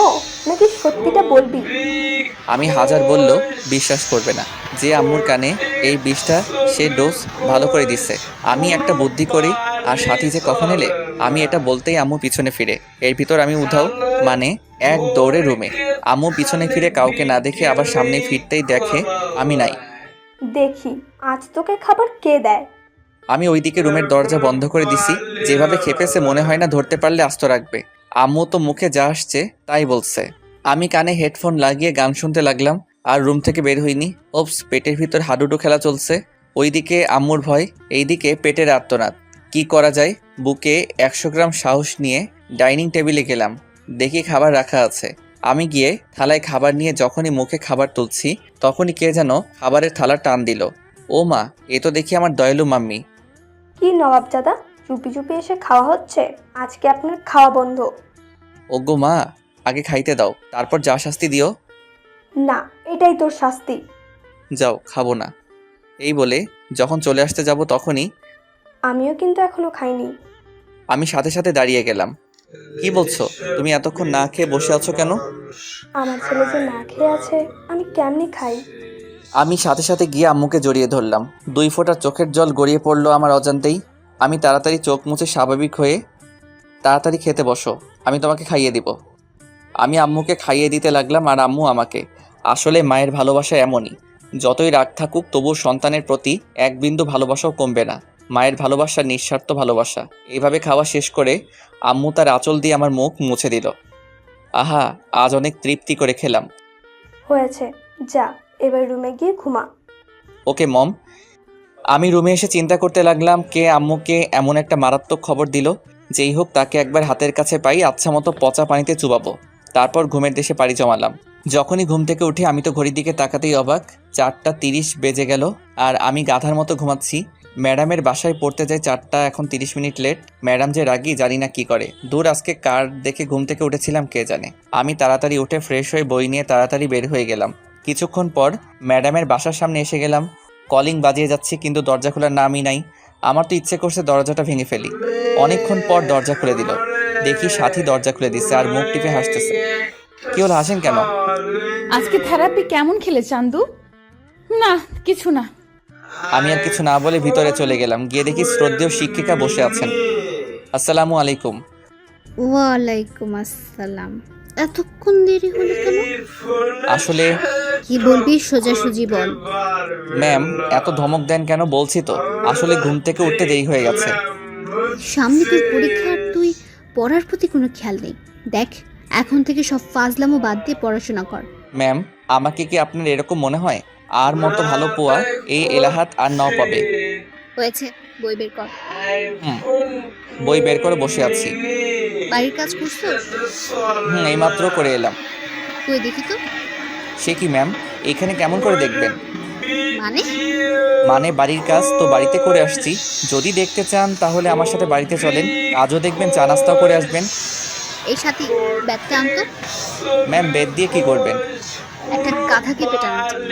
নাকি সত্যিটা বলবি? আমি হাজার বললেও বিশ্বাস করবে না। যে আম্মুর কানে এই বিষটা সে ডোজ ভালো করে দিচ্ছে। আমি একটা বুদ্ধি করি। আর সাথী যে কখন এলে, আমি এটা বলতেই আম্মু পিছনে ফিরে। এর ভিতর আমি উধাও, মানে এক দৌড়ে রুমে। আম্মু পিছনে ফিরে কাউকে না দেখে আবার সামনে ফিরতেই দেখে আমি নাই। দেখি আজ তোকে খাবার কে দেয়। আমি ওইদিকে রুমের দরজা বন্ধ করে দিছি। যেভাবে খেপেছে মনে হয় না ধরতে পারলে আস্ত রাখবে। আম্মু তো মুখে যা আসছে তাই বলছে। আমি কানে হেডফোন লাগিয়ে গান শুনতে লাগলাম আর রুম থেকে বের হইনি। ওপস, পেটের ভিতর হাডুডু খেলা চলছে। ওইদিকে আম্মুর ভয়, এইদিকে পেটের আর্তনাদ। কি করা যায়? বুকে 100 গ্রাম সাহস নিয়ে ডাইনিং টেবিলে গেলাম। দেখি খাবার রাখা আছে। আমি গিয়ে থালায় খাবার নিয়ে যখনই মুখে খাবার তুলছি তখনই কে যেন খাবারের থালা টান দিল। ও মা, এ তো দেখি আমার দয়ালু মাম্মি। কি নবাবজাদা, চুপি চুপি এসে খাওয়া হচ্ছে? আজকে আপনার খাওয়া বন্ধ। ওগো মা, আগে খাইতে দাও, তারপর যা শাস্তি দিও। না, এটাই তোর শাস্তি। যাও, খাবো না। এই বলে যখন চলে আসতে যাব তখনই আমিও কিন্তু এখনো খাইনি। আমি সাথে সাথে দাঁড়িয়ে গেলাম। কি বলছো? তুমি এতক্ষণ না খেয়ে বসে আছো কেন? আমার ছেলে যে না খেয়ে আছে, আমি কেমনি খাই? আমি সাথে সাথে গিয়ে আম্মুকে জড়িয়ে ধরলাম। 2 ফোঁটা চোখের জল গড়িয়ে পড়লো আমার অজান্তেই। আমি তাড়াতাড়ি চোখ মুছে স্বাভাবিক হয়ে, তাড়াতাড়ি খেতে বসো, আমি তোমাকে খাইয়ে দিব। আমি আম্মুকে খাইয়ে দিতে লাগলাম আর আম্মু আমাকে। আসলে মায়ের ভালোবাসা এমনই, যতই রাগ থাকুক তবুও সন্তানের প্রতি এক বিন্দু ভালোবাসাও কমবে না। মায়ের ভালোবাসা নিঃস্বার্থ ভালোবাসা। এইভাবে খাওয়া শেষ করে আম্মু তার আঁচল দিয়ে আমার মুখ মুছে দিল। আহা, আজ অনেক তৃপ্তি করে খেলাম। হয়েছে, যা এবার রুমে গিয়ে ঘুমা। ওকে মম। আমি রুমে এসে চিন্তা করতে লাগলাম কে আম্মুকে এমন একটা মারাত্মক খবর দিল। যেই হোক তাকে একবার হাতের কাছে পাই আচ্ছা মতো পচা পানিতে চুবাবো। তারপর ঘুমের দেশে পাড়ি জমালাম। যখনই ঘুম থেকে উঠে আমি তো ঘড়ির দিকে তাকাতেই অবাক। 4:30 বেজে গেল আর আমি গাধার মতো ঘুমাচ্ছি। ম্যাডামের বাসায় পড়তে যাই 4টা, এখন 30 মিনিট লেট। ম্যাডাম যে রাগি জানি না কি করে। দূর, আজকে কার দেখে ঘুম থেকে উঠেছিলাম কে জানে। আমি তাড়াতাড়ি উঠে ফ্রেশ হয়ে বই নিয়ে তাড়াতাড়ি বের হয়ে গেলাম। কিছুক্ষণ পর ম্যাডামের বাসার সামনে এসে গেলাম। কলিং বাজিয়ে যাচ্ছি কিন্তু দরজা খোলার নামই নাই। আমার তো ইচ্ছে করছে দরজাটা ভেঙে ফেলি। অনেকক্ষণ পর দরজা খুলে দিল। দেখি সাথী দরজা খুলে দিচ্ছে আর মুখ টিপে হাসতেছে। কি হলো, হাসেন কেন? আজকে থেরাপি কেমন খেলে চান্দু? না, কিছু না। আমি আর কিছু না বলে ভিতরে চলে গেলাম। গিয়ে দেখি শ্রদ্ধেয় শিক্ষিকা বসে আছেন। আসসালামু আলাইকুম। ওয়ালাইকুম আসসালাম। এতক্ষণ দেরি হলো কেন? আসলে কি বলবি সোজাসুজি বল। ম্যাম, এত ধমক দেন কেন? বলছি তো, আসলে ঘুম থেকে উঠতে দেরি হয়ে গেছে। সামনে তোর পরীক্ষা আর তুই পড়ার প্রতি কোনো খেয়াল নেই। দেখ, এখন থেকে সব ফাজলামো বাদ দিয়ে পড়াশোনা কর। ম্যাম, আমাকে কি আপনার এরকম মনে হয়? আর মতো ভালো পোয়া এই এলাহাত আর নাও পাবে। হয়েছে, বই বের কর। বই বের করে বসে আছি। বাড়ির কাজ করছো? এইমাত্র করে এলাম। তুই দেখি তো। সে কি ম্যাম, এখানে কেমন করে দেখবেন? মানে? মানে বাড়ির কাজ তো বাড়িতে করে আসছি। যদি দেখতে চান তাহলে আমার সাথে বাড়িতে চলেন, কাজও দেখবেন, চা নাস্তাও করে আসবেন। এই সাথী, ব্যাগটা আনতো। ম্যাম, বেদ দিয়ে কি করবেন? একটা গাধাকে পেটানোর জন্য।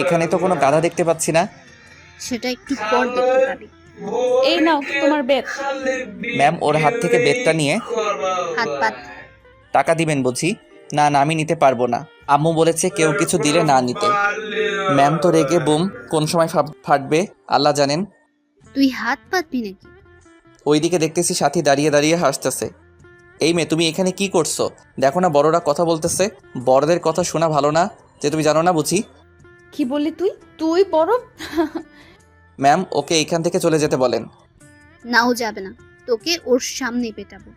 এখানে তো কোনো গাধা দেখতে পাচ্ছি না। সেটা একটু পর দেখতে পাবি। এই নাও তোমার বেদ। ম্যাম, ওর হাত থেকে বেদটা নিয়ে হাত পাত। টাকা দিবেন বুঝি? না না, আমি নিতে পারবো না। আম্মু বলেছে কেউ কিছু দিলে না নিতে। ম্যাম তো রেগে বুম, কোন সময় ফাটবে আল্লাহ জানেন। তুই হাত পাতবি নাকি? ওইদিকে দেখতেছি সাথী দাঁড়িয়ে দাঁড়িয়ে হাসতেছে। এই মেয়ে, তুমি এখানে কি করছো? দেখো না বড়রা কথা বলতেছে। বড়দের কথা শোনা ভালো না, যে তুমি জানো না বুঝি? কি বললি তুই? তুই বড়? ম্যাম, ওকে এখান থেকে চলে যেতে বলেন। নাও যাবে না, তোকে ওর সামনেই পেটাবো।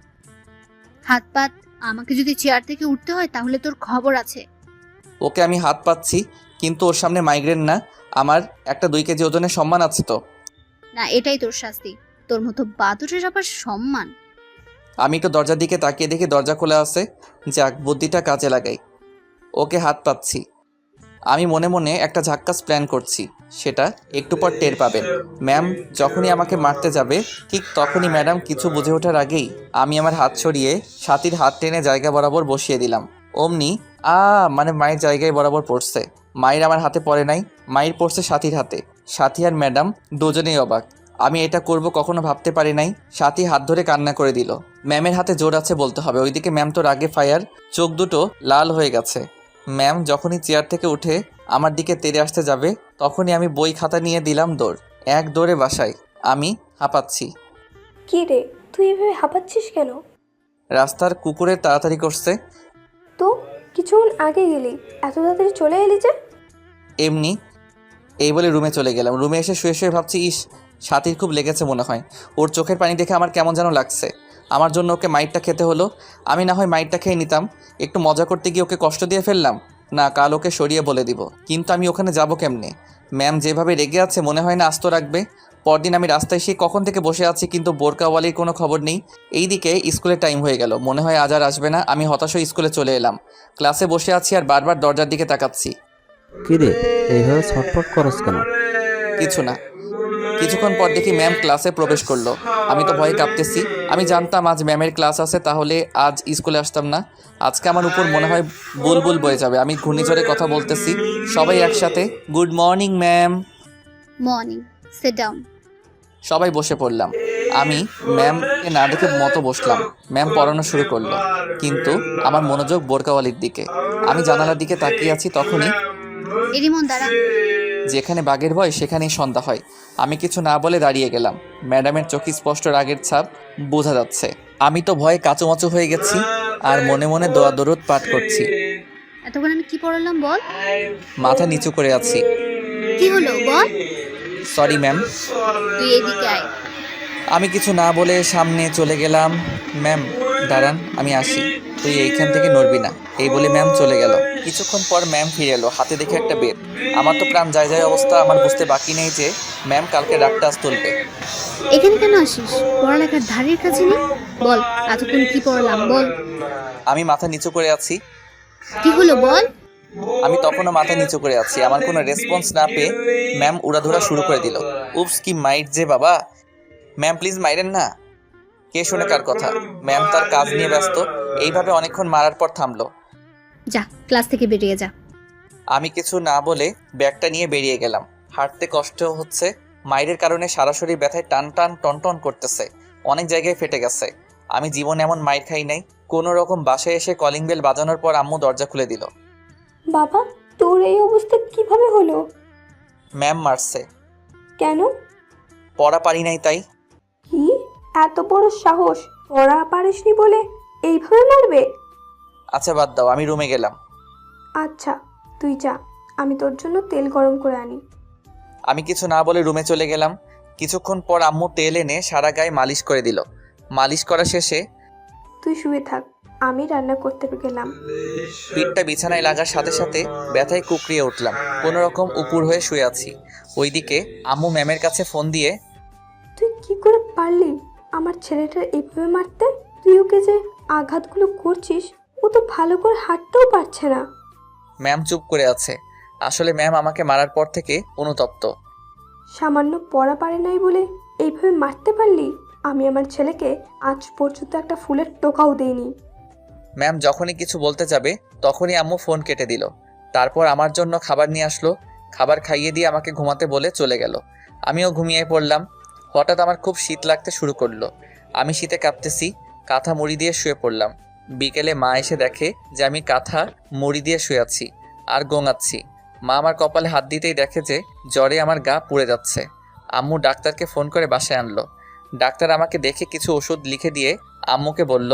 হাত পাত। আমাকে যদি চেয়ার থেকে উঠতে হয় তাহলে তোর খবর আছে। ওকে আমি হাত পাচ্ছি, কিন্তু ওর সামনে মাইগ্রেন না। আমার একটা 2 কেজি ওজনের সম্মান আছে তো। না, এটাই তোর শাস্তি। তোর মতো বাদুরের আবার সম্মান? আমি একটু দরজার দিকে তাকিয়ে দেখি দরজা খোলা আছে। যাক, বুদ্ধিটা কাজে লাগাই। ওকে হাত পাচ্ছি। আমি মনে মনে একটা ঝাক্কাস প্ল্যান করছি, সেটা একটু পর টের পাবেন। ম্যাম যখনই আমাকে মারতে যাবে ঠিক তখনই ম্যাডাম কিছু বুঝে ওঠার আগেই আমি আমার হাত সরিয়ে সাথীর হাত টেনে জায়গা বরাবর বসিয়ে দিলাম। অমনি মানে মায়ের জায়গায় বরাবর পড়ছে। মায়ের আমার হাতে পড়ে নাই, মায়ের পড়ছে সাথীর হাতে। সাথী আর ম্যাডাম দুজনেই অবাক। আমি এটা করব কখনো ভাবতে পারি নাই। সাথী হাত ধরে কান্না করে দিল। ম্যামের হাতে জোর আছে বলতে হবে। ওইদিকে ম্যাম তো রাগে ফায়ার, চোখ দুটো লাল হয়ে গেছে। ম্যাম যখনই চেয়ার থেকে উঠে আমার দিকে তেড়ে আসতে যাবে তখনই আমি বই খাতা নিয়ে দিলাম দৌড়। এক দৌড়ে বাসায়। আমি হাঁপাচ্ছি। কি রে, তুই এভাবে হাঁপাচ্ছিস কেন? রাস্তার কুকুরের তাড়াতাড়ি করছে। তো কিছুক্ষণ আগে গেলি, এত তাড়াতাড়ি চলে এলি যে? এমনি। এই বলে রুমে চলে গেলাম। রুমে এসে শুয়ে শুয়ে ভাবছি, ইস, সাথীর খুব লেগেছে মনে হয়। ওর চোখের পানি দেখে আমার কেমন যেন লাগছে। আমার জন্য ওকে মাইটটা খেতে হলো। আমি না হয় মাইটটা খেয়ে নিতাম, একটু মজা করতে গিয়ে ওকে কষ্ট দিয়ে ফেললাম। না, কাল ওকে সরিয়ে বলে দিব। কিন্তু আমি ওখানে যাব কেমনে? ম্যাম যেভাবে রেগে আছে মনে হয় না আস্ত রাখবে। পরদিন আমি রাস্তায় এসে কখন থেকে বসে আছি কিন্তু বোরকাওয়ালির কোনো খবর নেই। এইদিকে স্কুলের টাইম হয়ে গেল, মনে হয় আজ আর আসবে না। আমি হতাশ হয়ে স্কুলে চলে এলাম। ক্লাসে বসে আছি আর বারবার দরজার দিকে তাকাচ্ছি। কি রে, এইভাবে ছটফট করস কেন? কিছু না। কিছুক্ষণ পর দেখি ম্যাম ক্লাসে প্রবেশ করলো। আমি তো ভয়ে কাঁপতেছি। আমি জানতাম আজ ম্যামের ক্লাস আছে, তাহলে আজ স্কুলে আসতাম না। আজকে আমার উপর মনে হয় বুলবুল বয়ে যাবে। আমি ঘূর্ণিঝড়ে কথা বলতেছি। সবাই একসাথে good morning ma'am. Morning. Sit down. সবাই বসে পড়লাম। আমি ম্যামকে না দেখে মতো বসলাম। ম্যাম পড়ানো শুরু করলো, কিন্তু আমার মনোযোগ বোরকাওয়ালির দিকে। আমি জানালার দিকে তাকিয়ে আছি। তখনই এরিমন দাঁড়া। যেখানে বাঘের ভয় সেখানেই সন্ধ্যা হয়। আমি কিছু না বলে দাঁড়িয়ে গেলাম। ম্যাডামের চোখে স্পষ্ট রাগের ছাপ বোঝা যাচ্ছে। আমি তো ভয়ে কাঁচুমাচু হয়ে গেছি আর মনে মনে দোয়া দরুদ পাঠ করছি। এতক্ষণ আমি কি পড়ালাম বল? মাথা নিচু করে আছি। কি হলো বল? Sorry ma'am. তুই এদিকে আয়। আমি কিছু না বলে সামনে চলে গেলাম। ম্যাম দাঁড়ান, আমি আসি, তুই এইখান থেকে নড়বি না, এই বলে ম্যাম চলে গেল। কিছুক্ষণ পর ম্যাম ফিরে এলো, হাতে দেখে একটা বেত। আমার তো প্রাণ যায় যায় অবস্থা। আমার বুঝতে বাকি নেই যে ম্যাম কালকে রাগটা আজ তুলবে। এখানে কেন আসিস? পড়ালেখার ধারের কাছে নেই? বল এতক্ষণ কি পড়ালাম বল? আমি মাথা নিচু করে আছি। কি হলো বল? আমি তখনও মাথা নিচু করে আছি। আমার কোনো রেসপন্স না পেয়ে ম্যাম উড়াধুরা শুরু করে দিল। উপস, কি মাইট যে বাবা! ম্যাম প্লিজ মাইরেন না। কে শুনে কার কথা? ম্যাম তার কাজ নিয়ে ব্যস্ত। এইভাবে অনেকক্ষণ মারার পর থামলো। যা ক্লাস থেকে বেরিয়ে যা। আমি কিছু না বলে ব্যাগটা নিয়ে বেরিয়ে গেলাম। হাঁটতে কষ্ট হচ্ছে, মাইরের কারণে সারা শরীর ব্যথায় টান টান টনটন করতেছে, অনেক জায়গায় ফেটে গেছে। আমি জীবনে এমন মাইর খাই নাই। কোনো রকম বাসায় এসে কলিং বেল বাজানোর পর আম্মু দরজা খুলে দিল। বাবা, তোর এই অবস্থা কিভাবে হলো? ম্যাম মারছে। কেন? পড়া পারি নাই তাই। কি এত বড় সাহস! পড়া পারিসনি বলে এইভাবে মারবে? আচ্ছা বাদ দাও, আমি রুমে গেলাম। আচ্ছা তুই যা, আমি তোর জন্য তেল গরম করে আনি। আমি কিছু না বলে রুমে চলে গেলাম। কিছুক্ষণ পর আম্মু তেল এনে সারা গায়ে মালিশ করে দিল। মালিশ করা শেষে তুই শুয়ে থাক, আমি রান্না করতে গেলাম। পিঠটা বিছানায় লাগার সাথে সাথে ব্যথায় কুকড়িয়ে উঠলাম। কোনো রকম উপুর হয়ে শুয়ে আছি। ওইদিকে আম্মু ম্যামের কাছে ফোন দিয়ে, তুই কি করে পারলি আমার ছেলেটার এইভাবে মারতে? তুই ওকে যে আঘাতগুলো করছিস, ও তো ভালো করে হাঁটতেও পারছে না। ম্যাম চুপ করে আছে। আসলে ম্যাম আমাকে মারার পর থেকে অনুতপ্ত। সামান্য পড়া পারে নাই বলে এইভাবে মারতে পারলি? আমি আমার ছেলেকে আজ পর্যন্ত একটা ফুলের টোকাও দেইনি। ম্যাম যখনই কিছু বলতে যাবে তখনই আম্মু ফোন কেটে দিল। তারপর আমার জন্য খাবার নিয়ে আসলো। খাবার খাইয়ে দিয়ে আমাকে ঘুমাতে বলে চলে গেল। আমিও ঘুমিয়ে পড়লাম। হঠাৎ আমার খুব শীত লাগতে শুরু করলো। আমি শীতে কাঁপতেছি, কাঁথা মুড়ি দিয়ে শুয়ে পড়লাম। বিকেলে মা এসে দেখে যে আমি কাঁথা মুড়ি দিয়ে শুয়ে আছি আর গোঙাচ্ছি। মা আমার কপালে হাত দিতেই দেখে যে জ্বরে আমার গা পুড়ে যাচ্ছে। আম্মু ডাক্তারকে ফোন করে বাসায় আনলো। ডাক্তার আমাকে দেখে কিছু ওষুধ লিখে দিয়ে আম্মুকে বলল,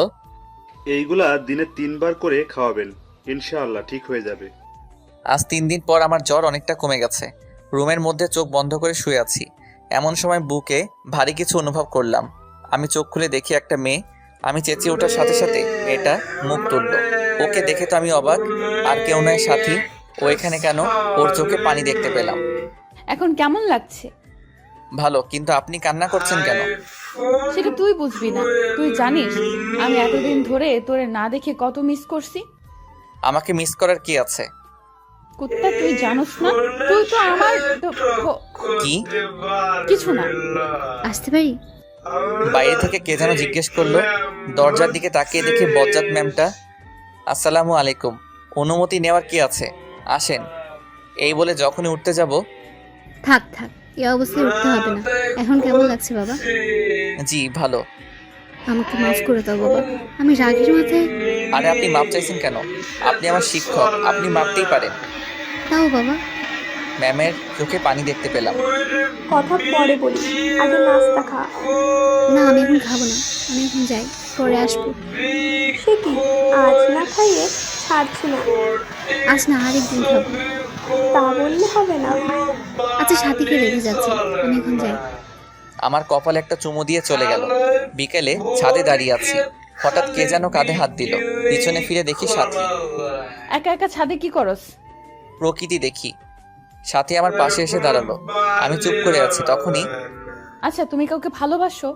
এইগুলা দিনে 3 বার করে খাওয়াবেন, ইনশাআল্লাহ ঠিক হয়ে যাবে। আজ 3 দিন পর আমার জ্বর অনেকটা কমে গেছে। রুমের মধ্যে চোখ বন্ধ করে শুয়ে আছি। এমন সময় বুকে ভারী কিছু অনুভব করলাম। আমি চোখ খুলে দেখি একটা মেয়ে। আমি চেঁচিয়ে ওঠার সাথে সাথে মেয়েটা মুখ তুলল। ওকে দেখে তো আমি অবাক। আর কেউ নয়, সাথী। ও এখানে কেন? ওর চোখে পানি দেখতে পেলাম। এখন কেমন লাগছে? ভালো, কিন্তু আপনি কান্না করছেন কেন? সেটা তুই বুঝবি না। তুই জানিস আমি এতদিন ধরে তোরে না দেখে কত মিস করছি। আমাকে মিস করার কি আছে? কুত্তা, তুই জানোস না? তুই তো আমার কি? কিছু না। আসতে পারি? বাইরে থেকে কে যেন জিজ্ঞেস করলো। দরজার দিকে তাকিয়ে দেখি বজ্জাত ম্যামটা। আসসালামু আলাইকুম। অনুমতি নেওয়ার কি আছে, আসেন। এই বলে যখনই উঠতে যাব, থাক থাক, এই অবস্থায় উঠতে হবে না। এখন কেমন লাগছে বাবা? জি ভালো। আমাকে মাফ করে দাও বাবা, আমি রাগের মাথায়। আরে আপনি মাপ চাইছেন কেন? আপনি আমার শিক্ষক, আপনি মাপতেই পারেন। দাও বাবা। ম্যামের চোখে পানি দেখতে পেলাম। কথা পরে বলি, আগে নাস্তা খা। না আমি এখন খাবো না, আমি এখন যাই, পরে আসবো। সে কি, আজ না খাইয়ে ছাড়ছি না? আজ না, আরেকদিন খাবো। তা বললে হবে না। আচ্ছা সাথীকে রেখে যাচ্ছে, আমি এখন যাই। আমার কপালে একটা চুমু দিয়ে চলে গেল। বিকেলে ছাদে দাঁড়িয়ে আছি। হঠাৎ কে যেন কাঁধে হাত দিল। পিছনে ফিরে দেখি সাথী। একা একা ছাদে কি করস? প্রকৃতি দেখি। সাথী আমার পাশে এসে দাঁড়ালো। আমি চুপ করে আছি। তখনই আচ্ছা, তুমি কাউকে ভালোবাসো?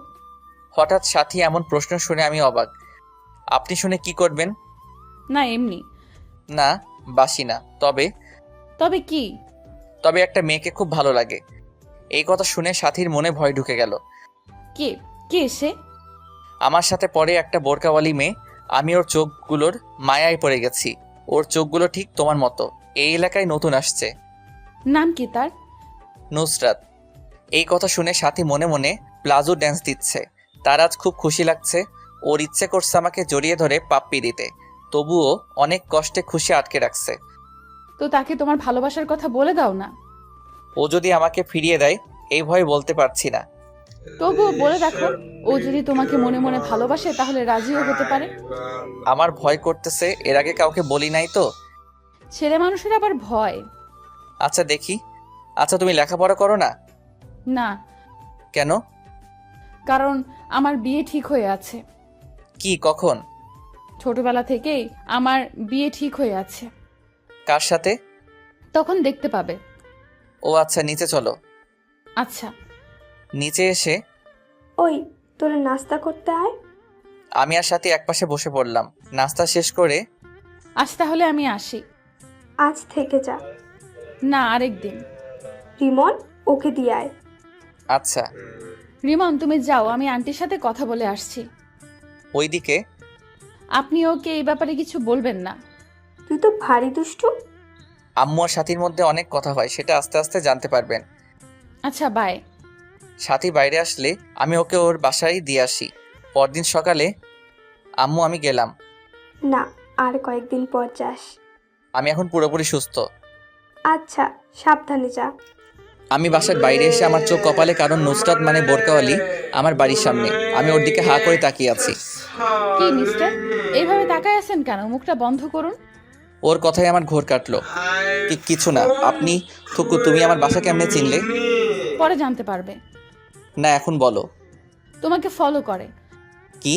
হঠাৎ সাথী এমন প্রশ্ন শুনে আমি অবাক। আপনি শুনে কি করবেন? না এমনি। না, বাসি না। তবে কি? তবে একটা মেয়েকে খুব ভালো লাগে। এই কথা শুনে সাথীর মনে ভয় ঢুকে গেল। কে? কে সে? আমার সাথে পরে একটা বোরকাওয়ালি মেয়ে। আমি ওর চোখগুলোর মায়ায় পড়ে গেছি। ওর চোখগুলো ঠিক তোমার মতো। এই এলাকায় নতুন আসছে। নাম কি তার? নুসরাত। এই কথা শুনে সাথী মনে মনে প্লাজো ড্যান্স দিচ্ছে। তার আজ খুব খুশি লাগছে। ওর ইচ্ছে করছে আমাকে জড়িয়ে ধরে পাপ্পি দিতে। তবুও অনেক কষ্টে খুশি আটকে রাখছে। তো তাকে তোমার ভালোবাসার কথা বলে দাও না। ও যদি আমাকে ফিরিয়ে দেয়, এই ভয় বলতে পারছি না। তবুও বলে দেখো, ও যদি তোমাকে মনে মনে ভালোবাসে তাহলে রাজিও হতে পারে। আমার ভয় করতেছে, এর আগে কাউকে বলি নাই তো। ছেলে মানুষের আবার ভয়। আচ্ছা দেখি। আচ্ছা তুমি লেখাপড়া করো না? না, কেন? কারণ আমার বিয়ে ঠিক হয়ে আছে। কি কখন? ছোটবেলা থেকেই আমার বিয়ে ঠিক হয়ে আছে। কার সাথে? তখন দেখতে পাবে। ও আচ্ছা, নিচে চলো। আচ্ছা। নিচে এসে ওই তোরা নাস্তা করতে আয়। আমি আর সাথী একপাশে বসে পড়লাম। নাস্তা শেষ করে আজ তাহলে আমি আসি। আজ থেকে যা। না, আরেকদিন। রিমন, ওকে দিয়ে আয়। আচ্ছা। রিমন তুমি যাও, আমি আন্টির সাথে কথা বলে আসছি। ওইদিকে আপনি ওকে এই ব্যাপারে কিছু বলবেন না। তুই তো ভারী দুষ্টু। আম্মু আর সাথীর মধ্যে অনেক কথা হয়, সেটা আস্তে আস্তে জানতে পারবেন। আচ্ছা, বাই। সাথী বাইরে আসলে আমি ওকে ওর বাসায় দিয়ে আসি। পরদিন সকালে আম্মু আমি গেলাম। না, আর কয়েকদিন পর যাস। আমি এখন পুরোপুরি সুস্থ। আচ্ছা, সাবধানে যা। আমি বাসার বাইরে এসে আমার চোখ কপালে, কারণ নুসরাত মানে বোরকাওয়ালি আমার বাড়ির সামনে। আমি ওর দিকে হা করে তাকিয়ে আছি। কি মিস্টার, এইভাবে তাকায় আছেন কেন? মুখটা বন্ধ করুন। ওর কথাই আমার ঘোর কাটলো। কিছু না। আপনি তুমি আমার বাসা কেমনে চিনলে? পরে জানতে পারবে। না, এখন বলো। তোমাকে ফলো করে। কি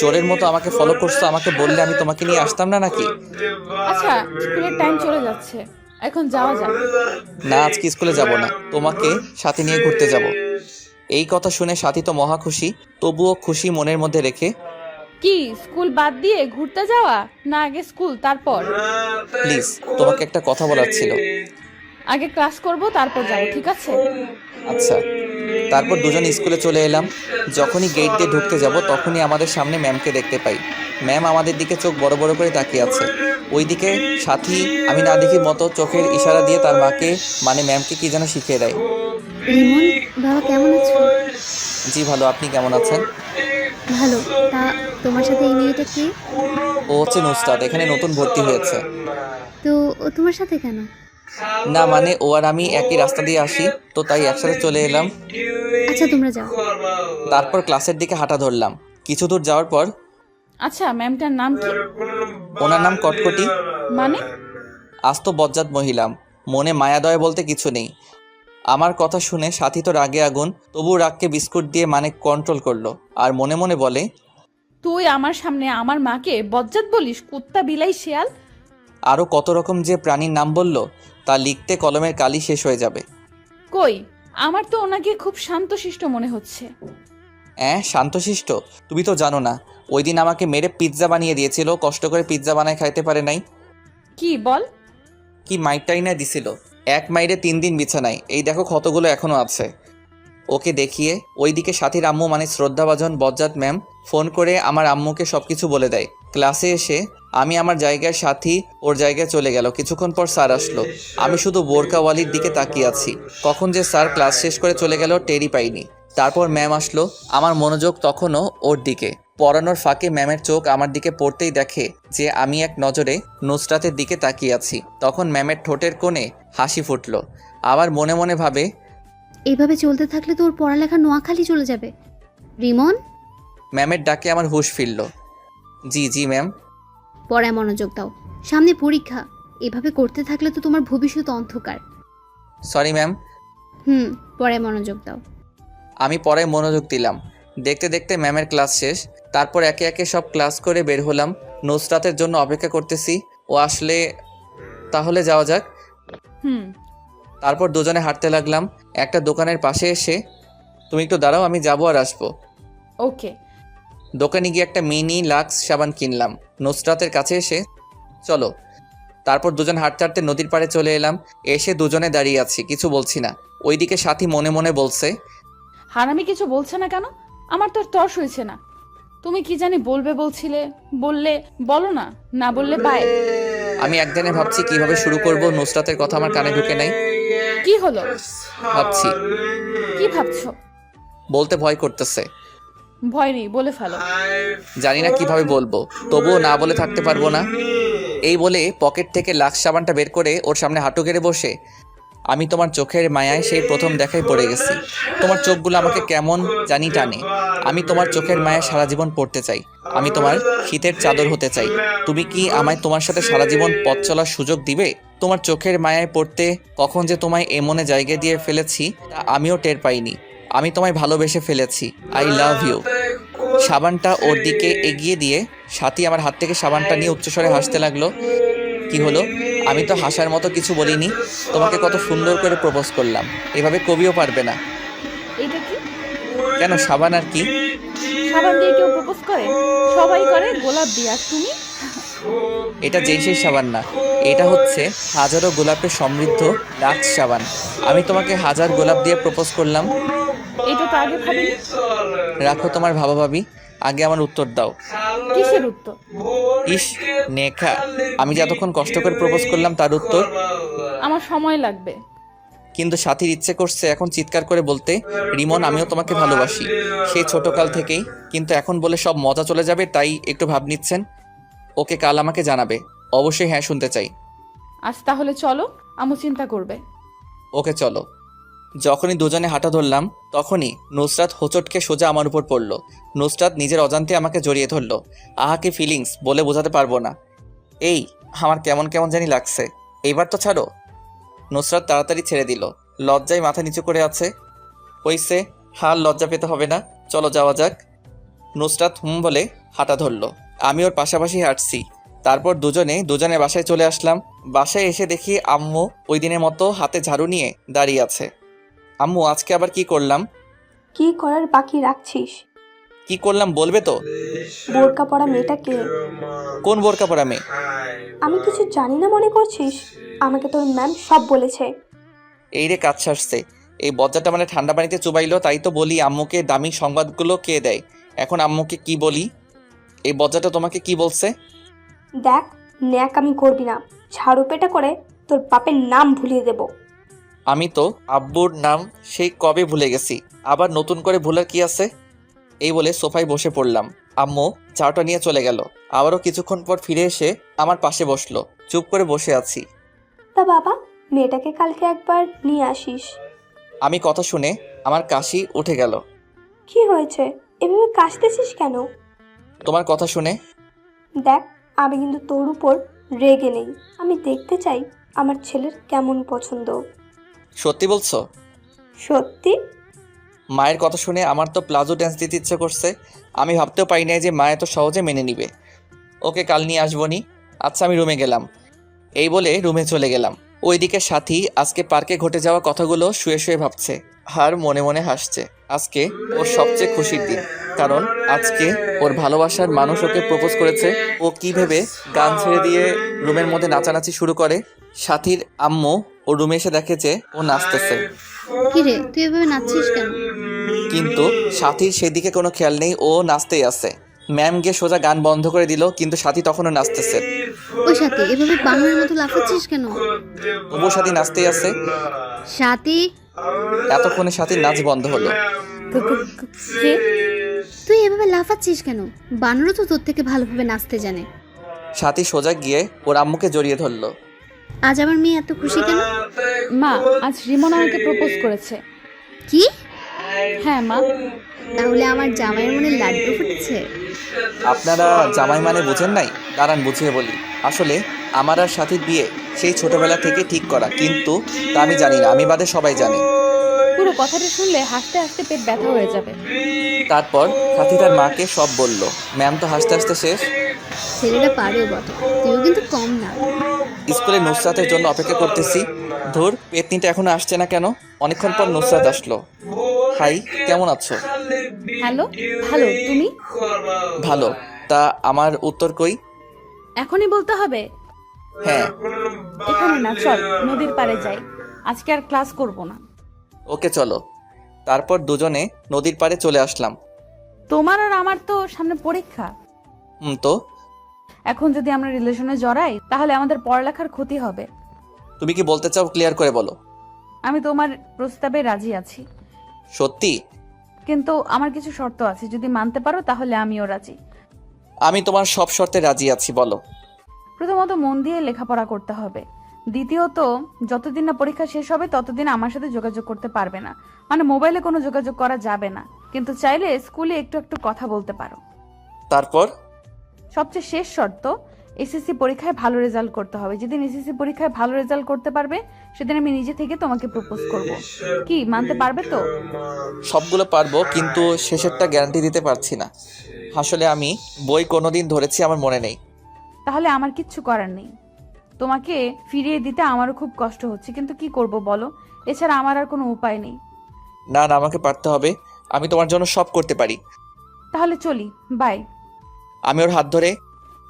চোরের মতো আমাকে ফলো করছো? আমাকে বললে আমি তোমাকে নিয়ে আসতাম না নাকি? আচ্ছা, স্কুলের টাইম চলে যাচ্ছে, এখন যাওয়া যাক। না, আজকে স্কুলে যাব না, তোমাকে সাথে নিয়ে ঘুরতে যাব। এই কথা শুনে সাথী তো মহা খুশি। তবুও খুশি মনের মধ্যে রেখে, কি স্কুল বাদ দিয়ে ঘুরতে যাওয়া? না, আগে স্কুল তারপর। প্লিজ তোমাকে একটা কথা বলার ছিল। আগে ক্লাস করব তারপর যাবো, ঠিক আছে? আচ্ছা। তারপর দুজন স্কুলে চলে এলাম। যখনই গেট দিয়ে ঢুকতে যাব তখনই আমাদের সামনে ম্যামকে দেখতে পাই। ম্যাম আমাদের দিকে চোখ বড় বড় করে তাকিয়ে আছে। ওইদিকে সাথী আমি না দেখি মতো চোখের ইশারা দিয়ে তার মাকে মানে ম্যামকে কি যেন শিখিয়ে দেয়। রিমন, বাবা কেমন আছো? জি ভালো, আপনি কেমন আছেন? ভালো। তা তোমার সাথে এই মেয়েটা কি? ও হচ্ছে নুসরাত, এখানে নতুন ভর্তি হয়েছে। তো ও তোমার সাথে কেন? না মানে ও আর আমি একই রাস্তা দিয়ে আসি, তো তাই একসাথে চলে এলাম। আচ্ছা, তোমরা যাও। তারপর ক্লাসের দিকে হাঁটা ধরলাম। কিছু দূর যাওয়ার পর আচ্ছা, ম্যামটার নাম কি? ওনার নাম কটকটি। মানে? আস্ত বজ্জাত মহিলা, মনে মায়াদয় বলতে কিছু নেই। আমার কথা শুনে সাথী তো রাগে আগুন, তবু রাগকে বিস্কুট দিয়ে মানে কন্ট্রোল করলো আর মনে মনে বলে, তুই আমার সামনে আমার মাকে বজ্জাত বলিস? কুত্তা, বিলাই, শিয়াল। আরও কত রকম যে প্রাণীর নাম বলল তা লিখতে কলমের কালি শেষ হয়ে যাবে। কই, আমার তো ওনাকে খুব শান্তশিষ্ট মনে হচ্ছে। শান্তশিষ্ট? তুমি তো জানো না, ওই দিন আমাকে মেরে পিৎজা বানিয়ে দিয়েছিল। কষ্ট করে পিৎজা বানায় খাইতে পারে নাই। কি বল? কি মাইরটাই না দিছিল। এক মাইরে 3 দিন বিছানায়। এই দেখো ক্ষতগুলো এখনো আছে। ওকে দেখিয়ে ওইদিকে সাথীর আম্মু মানে শ্রদ্ধাভাজন বজ্জাত ম্যাম ফোন করে আমার আম্মুকে সবকিছু বলে দেয়। ক্লাসে এসে আমি আমার জায়গায়, সাথী ওর জায়গায় চলে গেল। কিছুক্ষণ পর স্যার আসলো। আমি শুধু বোরকাওয়ালির দিকে তাকিয়ে আছি। কখন যে স্যার ক্লাস শেষ করে চলে গেল টেরই পাইনি। তারপর ম্যাম আসলো। আমার মনোযোগ তখনও ওর দিকে। পড়ানোর ফাঁকে ম্যামের চোখ আমার দিকে পড়তেই দেখে যে আমি এক নজরে নুসরাতের দিকে তাকিয়ে আছি। তখন ম্যামের ঠোঁটের কোণে হাসি ফুটলো। আবার মনে মনে ভাবে, এইভাবে চলতে থাকলে তো ওর পড়ালেখা নোয়াখালী চলে যাবে। রিমন, ম্যামের ডাকে আমার হুঁশ ফিরল। জি জি ম্যাম। পড়ায় মনোযোগ দাও, সামনে পরীক্ষা। এভাবে করতে থাকলে তো তোমার ভবিষ্যৎ অন্ধকার। Sorry ma'am. পড়ায় মনোযোগ দাও। আমি পড়ায় মনোযোগ দিলাম। দেখতে দেখতে ম্যামের ক্লাস শেষ। তারপর একে একে সব ক্লাস করে বের হলাম। নুসরাতের জন্য অপেক্ষা করতেছি, ও আসলে তাহলে যাওয়া যাক। তারপর দুজনে হাঁটতে লাগলাম। একটা দোকানের পাশে এসে, তুমি একটু দাঁড়াও, আমি যাবো আর আসবো। ওকে। দোকানে গিয়ে একটা মিনি লাক্স সাবান কিনলাম। নুসরাতের কাছে এসে, চলো। তারপর দুজন হাঁটতে হাঁটতে নদীর পাড়ে চলে এলাম। এসে দুজনে দাঁড়িয়ে আছি, কিছু বলছি না। ওইদিকে সাথী মনে মনে বলছে, হারামি কিছু বলছে না কেন? আমার তো আর তর্স হয়েছে না। তুমি কি জানি বলবে বলছিলে, বললে বলো না, না বললে বাই। আমি একদিনে ভাবছি কিভাবে শুরু করব। নুসরাতের কথা আমার কানে ঢুকে নাই। কি হলো? ভাবছি। কি ভাবছো? বলতে ভয় করতেছে। ভয় নেই, বলে ফেলো। জানি না কিভাবে বলবো, তবুও না বলে থাকতে পারবো না। এই বলে পকেট থেকে লাক্স সাবানটা বের করে ওর সামনে হাঁটু গেড়ে বসে, আমি তোমার চোখের মায়ায় সেই প্রথম দেখায় পড়ে গেছি। তোমার চোখগুলো আমাকে কেমন জানি টানে। আমি তোমার চোখের মায়ায় সারা জীবন পড়তে চাই। আমি তোমার শীতের চাদর হতে চাই। তুমি কি আমায় তোমার সাথে সারা জীবন পথ চলার সুযোগ দিবে? তোমার চোখের মায়ায় পড়তে কখন যে তোমায় এমনে জায়গা দিয়ে ফেলেছি তা আমিও টের পাইনি। আমি তোমায় ভালোবেসে ফেলেছি। I love you. সাবানটা ওর দিকে এগিয়ে দিয়ে সাথী আমার হাত থেকে সাবানটা নিয়ে উচ্চস্বরে হাসতে লাগলো। কি হলো? আমি তো হাসার মতো কিছু বলিনি। তোমাকে কত সুন্দর করে প্রপোজ করলাম, এভাবে কবিও পারবে না। এটা কি? কেন, সাবান আর কি? সাবান দিয়ে কেউ প্রপোজ করে? সবাই করে গোলাপ দিয়ে, আর তুমি? এটা যেই সেই সাবান না, এটা হচ্ছে হাজারো গোলাপে সমৃদ্ধ লাক্স সাবান। আমি তোমাকে হাজার গোলাপ দিয়ে প্রপোজ করলাম। এটা তো আগে ভাবিনি। রাখো তোমার ভাবাভাবি, আগে আমার উত্তর দাও। কিসের উত্তর? ইস নেখা, আমি যে এতক্ষণ কষ্ট করে প্রপোজ করলাম তার উত্তর। আমার সময় লাগবে। কিন্তু সাথীর ইচ্ছে করছে এখন চিৎকার করে বলতে, রিমন আমিও তোমাকে ভালোবাসি, সেই ছোটকাল থেকেই। কিন্তু এখন বলে সব মজা চলে যাবে, তাই একটু ভাব নিচ্ছেন। ওকে কাল আমাকে জানাবে। অবশ্যই হ্যাঁ শুনতে চাই। আজ তাহলে চলো, আমু চিন্তা করবে। ওকে চলো। যখনই দুজনে হাঁটা ধরলাম তখনই নুসরাত হোঁচটকে সোজা আমার উপর পড়ল। নুসরাত নিজের অজান্তে আমাকে জড়িয়ে ধরলো। আহা কি ফিলিংস, বলে বোঝাতে পারবো না। এই আমার কেমন কেমন জানি লাগছে, এইবার তো ছাড়ো। নুসরাত তাড়াতাড়ি ছেড়ে দিল, লজ্জায় মাথা নিচু করে আছে। হইছে, হাল লজ্জা পেতে হবে না, চলো যাওয়া যাক। নুসরাত হুম বলে হাঁটা ধরলো, আমি ওর পাশাপাশি হাঁটছি। তারপর দুজনে বাসায় চলে আসলাম। বাসায় এসে দেখি আম্মু ওই দিনের মতো হাতে ঝাড়ু নিয়ে দাঁড়িয়ে আছে। আম্মু আজকে আবার কি করলাম? কি করার বাকি রাখছিস? কি করলাম বলবে তো? বোরকা পরা মেয়েটা কে? কোন বোরকা পরা মেয়ে? আমি কিছু জানি না মনে করছিস? আমাকে তোর ম্যাম সব বলেছে। এই রে কাজ সারছে, এই বজ্জাটা মানে ঠান্ডা পানিতে চুবাইলো, তাই তো বলি আম্মুকে দামি সংবাদগুলো কে দেয়। এখন আম্মুকে কি বলি? এই বজ্জাটা তোমাকে কি বলছে? দেখ, ন্যাকামি করবি না, ঝাড়ু পেটা করে তোর বাপের নাম ভুলিয়ে দেব। আমি তো আব্বুর নাম সেই কবে ভুলে গেছি, আবার নতুন করে ভুলার কি আছে? এই বলে সোফায় বসে পড়লাম। আম্মু চাটা নিয়ে চলে গেল। আবারও কিছুক্ষণ পর ফিরে এসে আমার পাশে বসলো। চুপ করে বসে আছি। তা বাবা, মেয়েটাকে কালকে একবার নিয়ে আসিস। আমি কথা শুনে আমার কাশি উঠে গেল। কি হয়েছে, এভাবে কাশতেছিস কেন? তোমার কথা শুনে। দেখ, আমি কিন্তু তোর উপর রেগে নেই। আমি দেখতে চাই আমার ছেলের কেমন পছন্দ। সত্যি বলছো? সত্যি। মায়ের কথা শুনে আমার তো প্লাজো ড্যান্স দিতে ইচ্ছে করছে। আমি ভাবতেও পারি নাই যে মা এত সহজে মেনে নিবে। ওকে কাল নিয়ে আসবো নি। আচ্ছা আমি রুমে গেলাম। এই বলে রুমে চলে গেলাম। ওইদিকে সাথী আজকে পার্কে ঘটে যাওয়া কথাগুলো শুয়ে শুয়ে ভাবছে আর মনে মনে হাসছে। আজকে ওর সবচেয়ে খুশির দিন, কারণ আজকে ওর ভালোবাসার মানুষ ওকে প্রপোজ করেছে। ও কি ভেবে গান ছেড়ে দিয়ে রুমের মধ্যে নাচানাচি শুরু করে। সাথীর আম্মু ও রুমে এসে দেখে যে ও নাচতেছে। কি রে, তুই এভাবে নাচছিস কেন? কিন্তু সাথীর সেদিকে কোনো খেয়াল নেই, ও নাচতেই আছে। ম্যাম গিয়ে সোজা গান বন্ধ করে দিল, কিন্তু সাথী তখনও নাচতেছে। ওই সাথী, এভাবে বানরের মতো লাফাচ্ছিস কেন? তবুও সাথী নাচতেই আছে। সাথী, এতক্ষণে সাথীর নাচ বন্ধ হলো। কে? তুই এভাবে লাফাচ্ছিস কেন? বানরও তো তোর থেকে ভালোভাবে নাচতে জানে। সাথী সোজা গিয়ে ওর আম্মুকে জড়িয়ে ধরলো। আজ আমার মেয়ে এত খুশি কেন? মা, আজ রিমন আমাকে প্রপোজ করেছে। কি? হ্যাঁ মা। তাহলে আমার জামাইয়ের মনে লাড্ডু ফুটেছে। আপনারা জামাই মানে বুঝেন নাই? দাঁড়ান বুঝিয়ে বলি। আসলে আমার আর সাথীর বিয়ে সেই ছোটবেলা থেকে ঠিক করা, কিন্তু তা আমি জানি না, আমি বাদে সবাই জানে। পুরো কথাটা শুনলে হাসতে হাসতে পেট ব্যথা হয়ে যাবে। তারপর সাথী তার মাকে সব বলল। ম্যাম তো হাসতে হাসতে শেষ। ছেলেটা পারেও বটে, তুইও কিন্তু কম না। স্কুলে নুসরাতের জন্য অপেক্ষা করতেছি। ধুর, পেতনিটা এখনো আসছে না কেন? অনেকক্ষণ পর নুসরাত আসলো। হাই, কেমন আছো? হ্যালো, ভালো, তুমি? ভালো। তা আমার উত্তর কই? এখনই বলতে হবে? হ্যাঁ। এখানে না, চল নদীর পাড়ে যাই। আজকে আর ক্লাস করব না। ওকে চলো। তারপর দুজনে নদীর পাড়ে চলে আসলাম। তোমার আর আমার তো সামনে পরীক্ষা। তো এখন যদি আমরা রিলেশনে জড়াই তাহলে আমাদের পড়ালেখার ক্ষতি হবে। তুমি কি বলতে চাও, ক্লিয়ার করে বলো। আমি তোমার প্রস্তাবে রাজি আছি, সত্যি? কিন্তু আমার কিছু শর্ত আছে, যদি মানতে পারো তাহলে আমিও রাজি। আমি তোমার সব শর্তে রাজি আছি, বলো। প্রথমত মন দিয়ে লেখাপড়া করতে হবে। দ্বিতীয়ত, যতদিন না পরীক্ষা শেষ হবে ততদিন আমার সাথে যোগাযোগ করতে পারবে না, মানে মোবাইলে কোনো যোগাযোগ করা যাবে না, কিন্তু চাইলে স্কুলে একটু একটু কথা বলতে পারো। তারপর সবচেয়ে শেষ শর্ত, এসএসসি পরীক্ষায় ভালো রেজাল্ট করতে হবে। যেদিন এসএসসি পরীক্ষায় ভালো রেজাল্ট করতে পারবে সেদিন আমি নিজে থেকে তোমাকে প্রপোজ করব। কি মানতে পারবে তো? সবগুলো পারবো, কিন্তু শেষেরটা গ্যারান্টি দিতে পারছি না। আসলে আমি বই কোনোদিন ধরেছি আমার মনে নেই। তাহলে আমার কিচ্ছু করার নেই। তোমাকে ফিরিয়ে দিতে আমারও খুব কষ্ট হচ্ছে, কিন্তু কি করব বলো? এছাড়া আমার আর কোনো উপায় নেই। না না, আমাকে পারতে হবে। আমি তোমার জন্য সব করতে পারি। তাহলে চলি, বাই। আমি ওর হাত ধরে,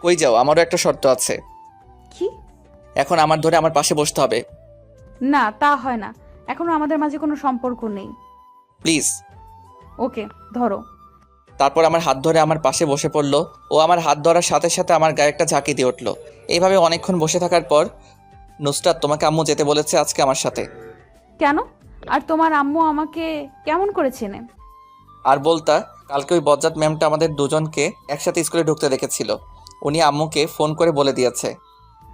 কই যাও? আমারও একটা শর্ত আছে। কি? এখন আমার ধরে আমার পাশে বসতে হবে। না, তা হয় না, এখনো আমাদের মাঝে কোনো সম্পর্ক নেই। প্লিজ। ওকে, ধরো। তারপর আমার হাত ধরে আমার পাশে বসে পড়লো। ও আমার হাত ধরার সাথে সাথে আমার গায়ে একটা ঝাঁকি দিয়ে উঠলো। এইভাবে অনেকক্ষণ বসে থাকার পর, নুসরাত, তোমাকে আম্মু যেতে বলেছে আজকে আমার সাথে। কেন? আর তোমার আম্মু আমাকে কেমন করে চেনে? আর বলতা, কালকে ওই বজ্জাত ম্যামটা আমাদের দুজনকে একসাথে স্কুলে ঢুকতে দেখেছিল। উনি আম্মুকে ফোন করে বলে দিয়েছে।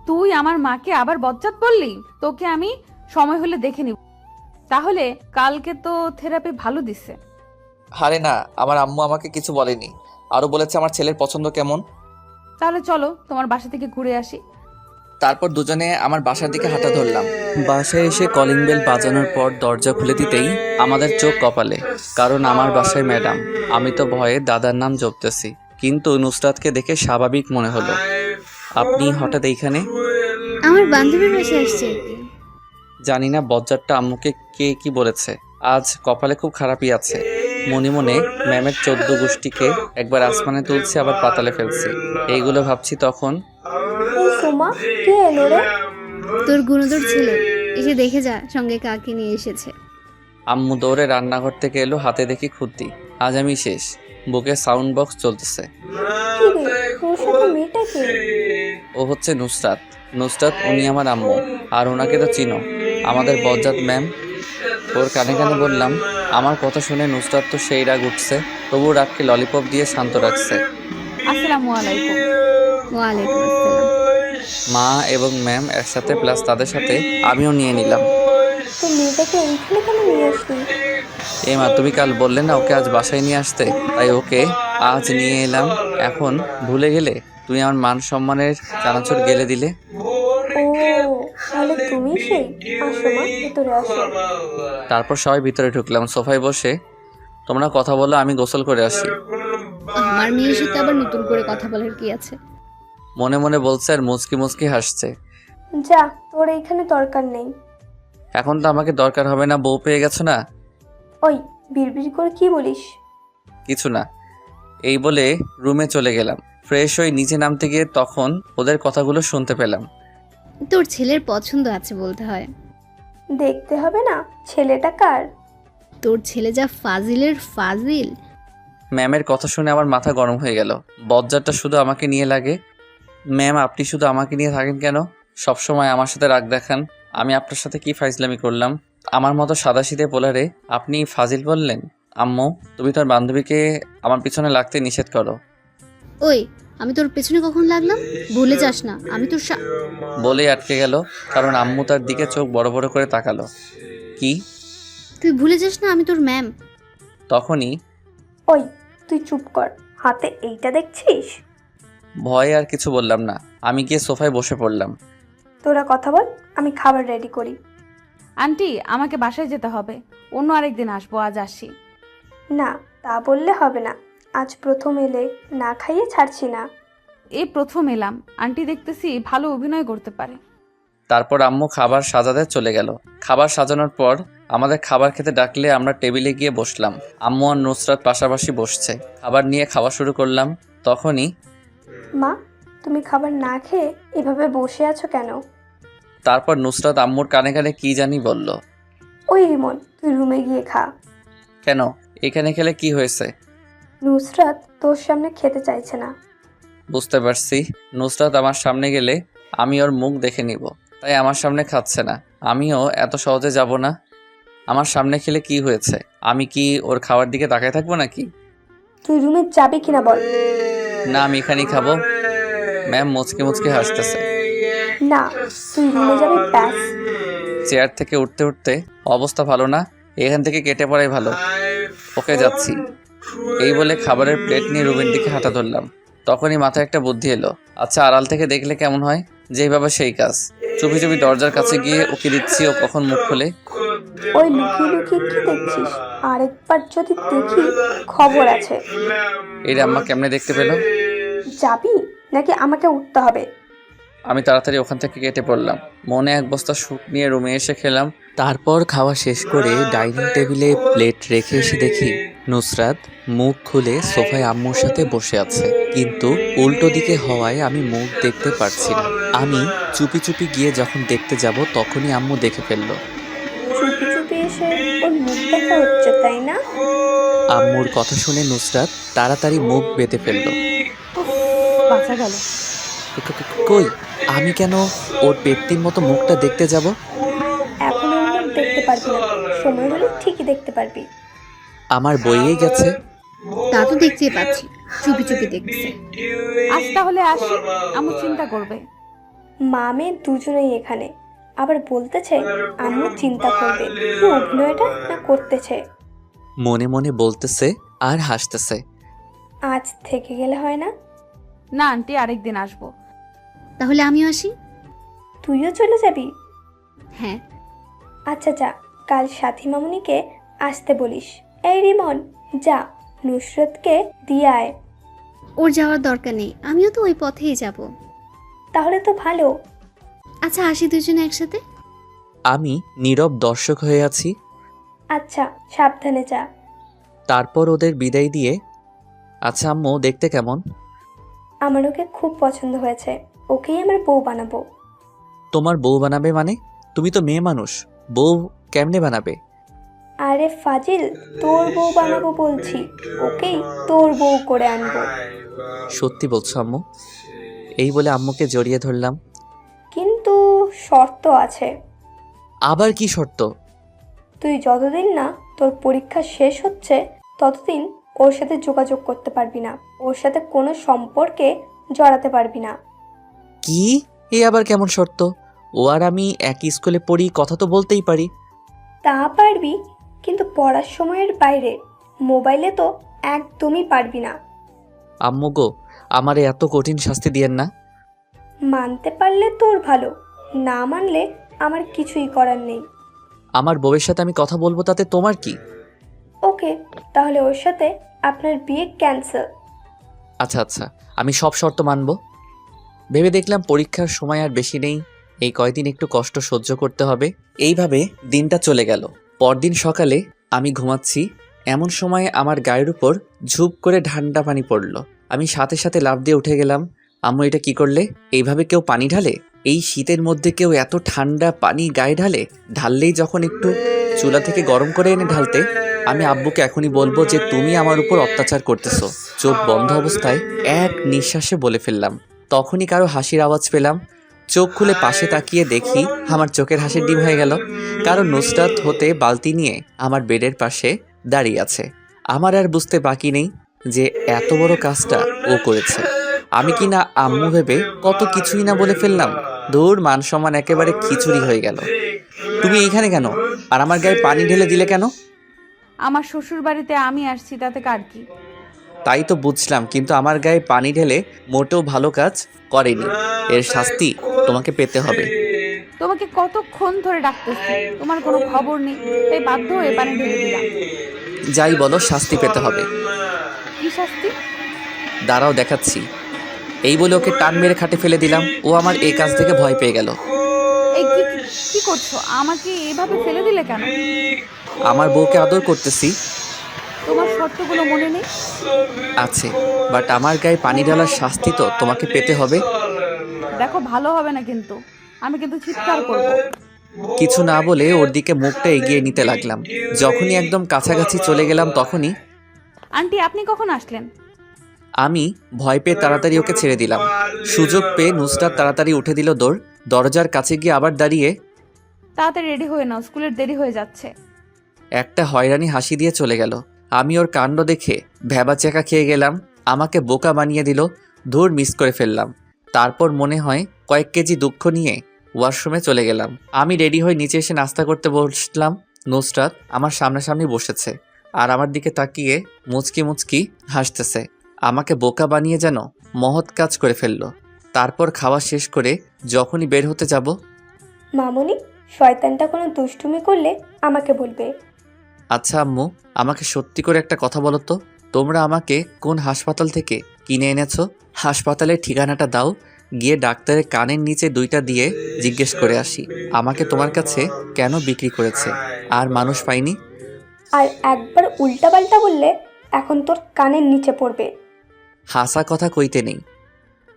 তুই আমার মাকে আবার বজ্জাত বললি? তোকে আমি সময় হলে দেখে নিব। তাহলে কালকে তো থেরাপি ভালো দিছে। আরে না, আমার আম্মু আমাকে কিছু বলেনি। আরও বলেছে আমার ছেলের পছন্দ কেমন। তাহলে চলো তোমার বাসা থেকে ঘুরে আসি। তারপর দুজনে আমার বাসার দিকে হাঁটা ধরলাম। বাসায় এসে কলিং বেল বাজানোর পর দরজা খুলে দিতেই আমাদের চোখ কপালে, কারণ আমার বাসায় ম্যাডাম। আমি তো ভয়ে দাদার নাম জপতেছি, কিন্তু নুসরাতকে দেখে স্বাভাবিক মনে হলো। আপনি হঠাৎ এইখানে? আমার বান্ধবীর বাসায় আসছে আর কি। জানি না বজ্জাতটা আম্মুকে কে কি বলেছে। আজ কপালে খুব খারাপই আছে। মনে মনে ম্যামের 14 গোষ্ঠীকে একবার আসমানে তুলছি, আবার পাতালে ফেলছি। এইগুলো ভাবছি তখন। এই সোমা, কে এলো রে? তোর গুণধর ছেলে, এসে দেখে যা সঙ্গে কাকে নিয়ে এসেছে। আম্মু দৌড়ে রান্নাঘর থেকে এলো, হাতে দেখি খুদ্দি। আজ আমি শেষ। বুকে সাউন্ড বক্স চলতেছে। কি রে, তোর সাথে মেয়েটা কে? ও হচ্ছে নুসরাত। নুসরাত, উনি আমার আম্মু। আর ওনাকে তো চিনো, আমাদের বজ্জাত ম্যাম। ওর কানে কানে বললাম। আমার কথা শুনে নুসরাত তো সেই রাগ উঠছে, তবু রাগকে ললিপপ দিয়ে শান্ত রাখছে। আসসালামু আলাইকুম। ওয়ালাইকুম আসসালাম। মা এবং ম্যাম একসাথে, প্লাস তাদের সাথে আমিও নিয়ে নিলাম। তো মেয়েটাকে এইখানে কেন নিয়ে আসলি? এই মা, তুমি কাল বললে না ওকে আজ বাসায় নিয়ে আসতে, তাই ওকে আজ নিয়ে এলাম। এখন ভুলে গেলে? তুমি আমার মান সম্মানের চানাচুর গেলে দিলে। ও, তাহলে তুমি সেই। আসো মা, ভেতরে আসো। তারপর সবাই ভিতরে ঢুকলাম। সোফায় বসে তোমরা কথা বলো, আমি গোসল করে আসি। আমার মেয়ের সাথে আবার নতুন করে কথা বলার কি আছে? মনে মনে বলছে আর মুচকি মুচকি হাসছে। যা, তোর এইখানে দরকার নেই। এখন তো আমাকে দরকার হবে না, বউ পেয়ে গেছো না। ওই, বিড়বিড় করে কি বলিস? কিছু না, এই বলে রুমে চলে গেলাম। ফ্রেশ হয়ে নিচে নামতে গিয়ে তখন ওদের কথাগুলো শুনতে পেলাম। তোর ছেলের পছন্দ আছে বলতে হয়। দেখতে হবে না ছেলেটা কার? তোর ছেলে যা ফাজিলের ফাজিল। ম্যামের কথা শুনে আমার মাথা গরম হয়ে গেল। বজ্জারটা শুধু আমাকে নিয়ে লাগে। ম্যাম, আপনি শুধু আমাকে নিয়ে থাকেন কেন? সবসময় আমার সাথে রাগ দেখান। আমি আপনার সাথে কি ফাইজলামি করলাম? আমার মতো সাদাসিধে পোলারে আপনি ফাজিল বললেন? আম্মু, তুমি তোর বান্ধবীকে আমার পিছনে লাগতে নিষেধ করো। ওই, আমি তোর পেছনে কখন লাগলাম? ভুলে যাস না আমি তোর বলেই আটকে গেল, কারণ আম্মু তার দিকে চোখ বড় বড় করে তাকালো। কি? তুই ভুলে যাস না আমি তোর ম্যাম। তখনই ওই, তুই চুপ কর। হাতে এইটা দেখছিস? ভয়ে আর কিছু বললাম না। আমি গিয়ে সোফায় বসে পড়লাম। তোরা কথা বল, আমি খাবার রেডি করি। আন্টি, আমাকে বাসায় যেতে হবে। অন্য আরেকদিন আসবো, আজ আসি। না, তা বললে হবে না। আজ প্রথম এলে, না খাইয়ে ছাড়ছি না। এই প্রথম এলাম, আন্টি দেখতেছি ভালো অভিনয় করতে পারে। তারপর আম্মু খাবার সাজাতে চলে গেল। খাবার সাজানোর পর আমাদের খাবার খেতে ডাকলে আমরা টেবিলে গিয়ে বসলাম। আম্মু আর নুসরাত পাশাপাশি বসছে। খাবার নিয়ে খাওয়া শুরু করলাম। তখনই মা, তুমি খাবার না খেয়ে এভাবে বসে আছো কেন? তারপর নুসরাত আম্মুর কানে কানে কি জানি বলল। ওই রিমন, তুই রুমে গিয়ে খা। কেন? এখানে খেলে কি হয়েছে? নুসরাত তোর সামনে খেতে চাইছে না। বুঝতে পারছি। নুসরাত আমার সামনে গেলে আমি ওর মুখ দেখে নিব, তাই আমার সামনে খাচ্ছে না। আমিও এত সহজে যাব না। আমার সামনে খেলে কি হয়েছে? আমি কি ওর খাওয়ার দিকে তাকায় থাকবো নাকি? তুই রুমে যাবি কিনা বল। না, আমি এখানেই খাবো। ম্যাম মুচকে মুচকে হাসতেছে। না, তুই রুমে যাবি ব্যাস। চেয়ার থেকে উঠতে উঠতে অবস্থা ভালো না, এখান থেকে কেটে পড়াই ভালো। ওকে, যাচ্ছি। এই বলে খাবারের প্লেট নিয়ে রুমের দিকে হাঁটা ধরলাম। তখনই মাথায় একটা বুদ্ধি এলো। আচ্ছা, আড়াল থেকে দেখলে কেমন হয়? যেইভাবে সেই কাজ। চুপি চুপি দরজার কাছে গিয়ে উকি দিচ্ছি ও কখন মুখ খোলে। ওই লুকিয়ে লুকিয়ে কি দেখছিস? আরেকবার যদি দেখি খবর আছে। এই রে, আম্মা কেমনে দেখতে পেলো? যাবি নাকি আমাকে উঠতে হবে? আমি তাড়াতাড়ি ওখান থেকে কেটে পড়লাম। মনে এক বস্তা স্যুপ নিয়ে রুমে এসে খেলাম। তারপর খাওয়া শেষ করে ডাইনিং টেবিলে প্লেট রেখে এসে দেখি নুসরাত মুখ খুলে সোফায় আম্মুর সাথে বসে আছে, কিন্তু উল্টো দিকে হওয়ায় আমি মুখ দেখতে পারছি না। আমি চুপি চুপি গিয়ে যখন দেখতে যাব তখনই আম্মু দেখে ফেললো। চুপি চুপি এসে ওর মুখ দেখা হচ্ছে, তাই না? আম্মুর কথা শুনে নুসরাত তাড়াতাড়ি মুখ বেঁধে ফেললো। বাঁচা গেল। কই, আমি কেন ওর পেটটির মতো মুখটা দেখতে যাব? এখন ওর মুখ দেখতে পারবি না, সময় হলে ঠিকই দেখতে পারবি। আমার বইয়েই গেছে। তা তো দেখতেই পাচ্ছি, চুপি চুপি দেখছে। আজ তাহলে আসি, আম্মু চিন্তা করবে। মা মেয়ে দুজনেই এখানে, আবার বলতেছে আম্মু চিন্তা করবে। কি অভিনয়টা না করতেছে? মনে মনে বলতেছে আর হাসতেছে। আজ থেকে গেলে হয় না? না আন্টি, আরেকদিন আসবো। তাহলে আমিও আসি। তুইও চলে যাবি? হ্যাঁ। আচ্ছা যা, কাল সাথী মামুনিকে আসতে বলিস। এই রিমন, যা নুসরতকে দিয়ে আয়। ওর যাওয়ার দরকার নেই, আমিও তো ওই পথেই যাব। তাহলে তো ভালো। আচ্ছা, আসি দুজনে একসাথে। আমি নীরব দর্শক হয়ে আছি। আচ্ছা, সাবধানে যা। তারপর ওদের বিদায় দিয়ে, আচ্ছা আম্মু দেখতে কেমন? আমার ওকে খুব পছন্দ হয়েছে, ওকেই আমার বউ বানাবো। তোমার বউ বানাবে মানে? তুমি তো মেয়ে মানুষ, বউ কেমনে বানাবে? আরে ফাজিল, তোর বউ বানাবো বলছি, ওকেই তোর বউ করে আনবো। সত্যি বলছো আম্মু? এই বলে আম্মুকে জড়িয়ে ধরলাম। কিন্তু শর্ত আছে। আবার কি শর্ত? তুই যতদিন না তোর পরীক্ষা শেষ হচ্ছে ততদিন ওর সাথে যোগাযোগ করতে পারবি না, ওর সাথে কোনো সম্পর্কে জড়াতে পারবি না। কি? এ আবার কেমন শর্ত? ও আর আমি একই স্কুলে পড়ি, কথা তো বলতেই পারি। তা পারবি, কিন্তু পড়ার সময়ের বাইরে। মোবাইলে তো একদমই পারবি না। আম্মু গো, আমারে এত কঠিন শাস্তি দিয়েন না। মানতে পারলে তোর ভালো, না মানলে আমার কিছুই করার নেই। আমার বউয়ের সাথে আমি কথা বলবো, তাতে তোমার কি? ওকে, তাহলে ওর সাথে আপনার বিয়ে ক্যান্সেল। আচ্ছা আচ্ছা, আমি সব শর্ত মানব। ভেবে দেখলাম পরীক্ষার সময় আর বেশি নেই, এই কয়দিন একটু কষ্ট সহ্য করতে হবে। এইভাবে দিনটা চলে গেল। পরদিন সকালে আমি ঘুমাচ্ছি, এমন সময় আমার গায়ের উপর ঝুপ করে ঠান্ডা পানি পড়ল। আমি সাথে সাথে লাফ দিয়ে উঠে গেলাম। আম্মু এটা কি করলে? এইভাবে কেউ পানি ঢালে? এই শীতের মধ্যে কেউ এত ঠান্ডা পানি গায়ে ঢালে? ঢাললেই যখন একটু চুলা থেকে গরম করে এনে ঢালতে। আমি আব্বুকে এখনই বলবো যে তুমি আমার উপর অত্যাচার করতেছো। চোখ বন্ধ অবস্থায় এক নিঃশ্বাসে বলে ফেললাম। তখনই কারো হাসির আওয়াজ পেলাম। চোখ খুলে পাশে তাকিয়ে দেখি আমার চোখের হাসির ডিম হয়ে গেল, কারণ নুসরাত হতে বালতি নিয়ে আমার বেডের পাশে দাঁড়িয়ে আছে। আমার আর বুঝতে বাকি নেই যে এত বড় কাজটা ও করেছে। আমি কি না আম্মু ভেবে কত কিছুই না বলে ফেললাম। দূর, মান সম্মান একেবারে খিচুড়ি হয়ে গেল। তুমি এইখানে কেন? আর আমার গায়ে পানি ঢেলে দিলে কেন? আমার শ্বশুর বাড়িতে আমি আসছি, তাতে কার কি? তাই তো বুঝলাম, কিন্তু আমার গায়ে পানি ঢেলে মোটেও ভালো কাজ করেনি। এর শাস্তি তোমাকে পেতে হবে। তোমাকে কতক্ষণ ধরে ডাকতেছি, তোমার কোনো খবর নেই, তাই বাধ্য হয়ে পানি ঢেলে দিলাম। যাই বলো, শাস্তি পেতে হবে। কি শাস্তি? দাঁড়াও দেখাচ্ছি। এই বলে ওকে টান মেরে খাটে ফেলে দিলাম। ও আমার এই কাজ থেকে ভয় পেয়ে গেল। এই কি কি করছো? আমাকে এভাবে ফেলে দিলে কেন? আমার বউকে আদর করতেছি। তোমার শর্তগুলো মনে নেই? আছে, বাট আমার গায়ে পানি ঢালার শাস্তি তো তোমাকে পেতে হবে। দেখো, ভালো হবে না কিন্তু, আমি কিন্তু চিৎকার করব। কিছু না বলে ওর দিকে মুখটা এগিয়ে নিতে লাগলাম। যখনই একদম কাছাকাছি চলে গেলাম তখনই আন্টি, আপনি কখন আসলেন? আমি ভয় পেয়ে তাড়াতাড়ি ওকে ছেড়ে দিলাম। সুযোগ পেয়ে নুসরাত তাড়াতাড়ি উঠে দিল দৌড়। দরজার কাছে গিয়ে আবার দাঁড়িয়ে, তাড়াতাড়ি রেডি হয়ে নাও, স্কুলের দেরি হয়ে যাচ্ছে। একটা হয়রানি হাসি দিয়ে চলে গেল। আমি ওর কাণ্ড দেখে ভ্যাবাচ্যাকা খেয়ে গেলাম। আমাকে বোকা বানিয়ে দিল। ধুর, মিস করে ফেললাম। তারপর মনে হয় কয়েক কেজি দুঃখ নিয়ে ওয়াশরুমে চলে গেলাম। আমি রেডি হয়ে নিচে এসে নাস্তা করতে বসলাম। নুসরাত আমার সামনাসামনি বসেছে আর আমার দিকে তাকিয়ে মুচকি মুচকি হাসতেছে। আমাকে বোকা বানিয়ে যেন মহৎ কাজ করে ফেললো। তারপর খাওয়া শেষ করে যখনই বের হতে যাব, মামুনি, শয়তানটা কোনো দুষ্টুমি করলে আমাকে বলবে। আচ্ছা আম্মু, আমাকে সত্যি করে একটা কথা বলো তো, তোমরা আমাকে কোন হাসপাতাল থেকে কিনে এনেছো? হাসপাতালের ঠিকানাটা দাও, গিয়ে ডাক্তারের কানের নিচে 2টা দিয়ে জিজ্ঞেস করে আসি আমাকে তোমার কাছে কেন বিক্রি করেছে আর মানুষ পাইনি। আর একবার উল্টাপাল্টা বললে এখন তোর কানের নিচে পড়বে। হাসা কথা কইতে নেই।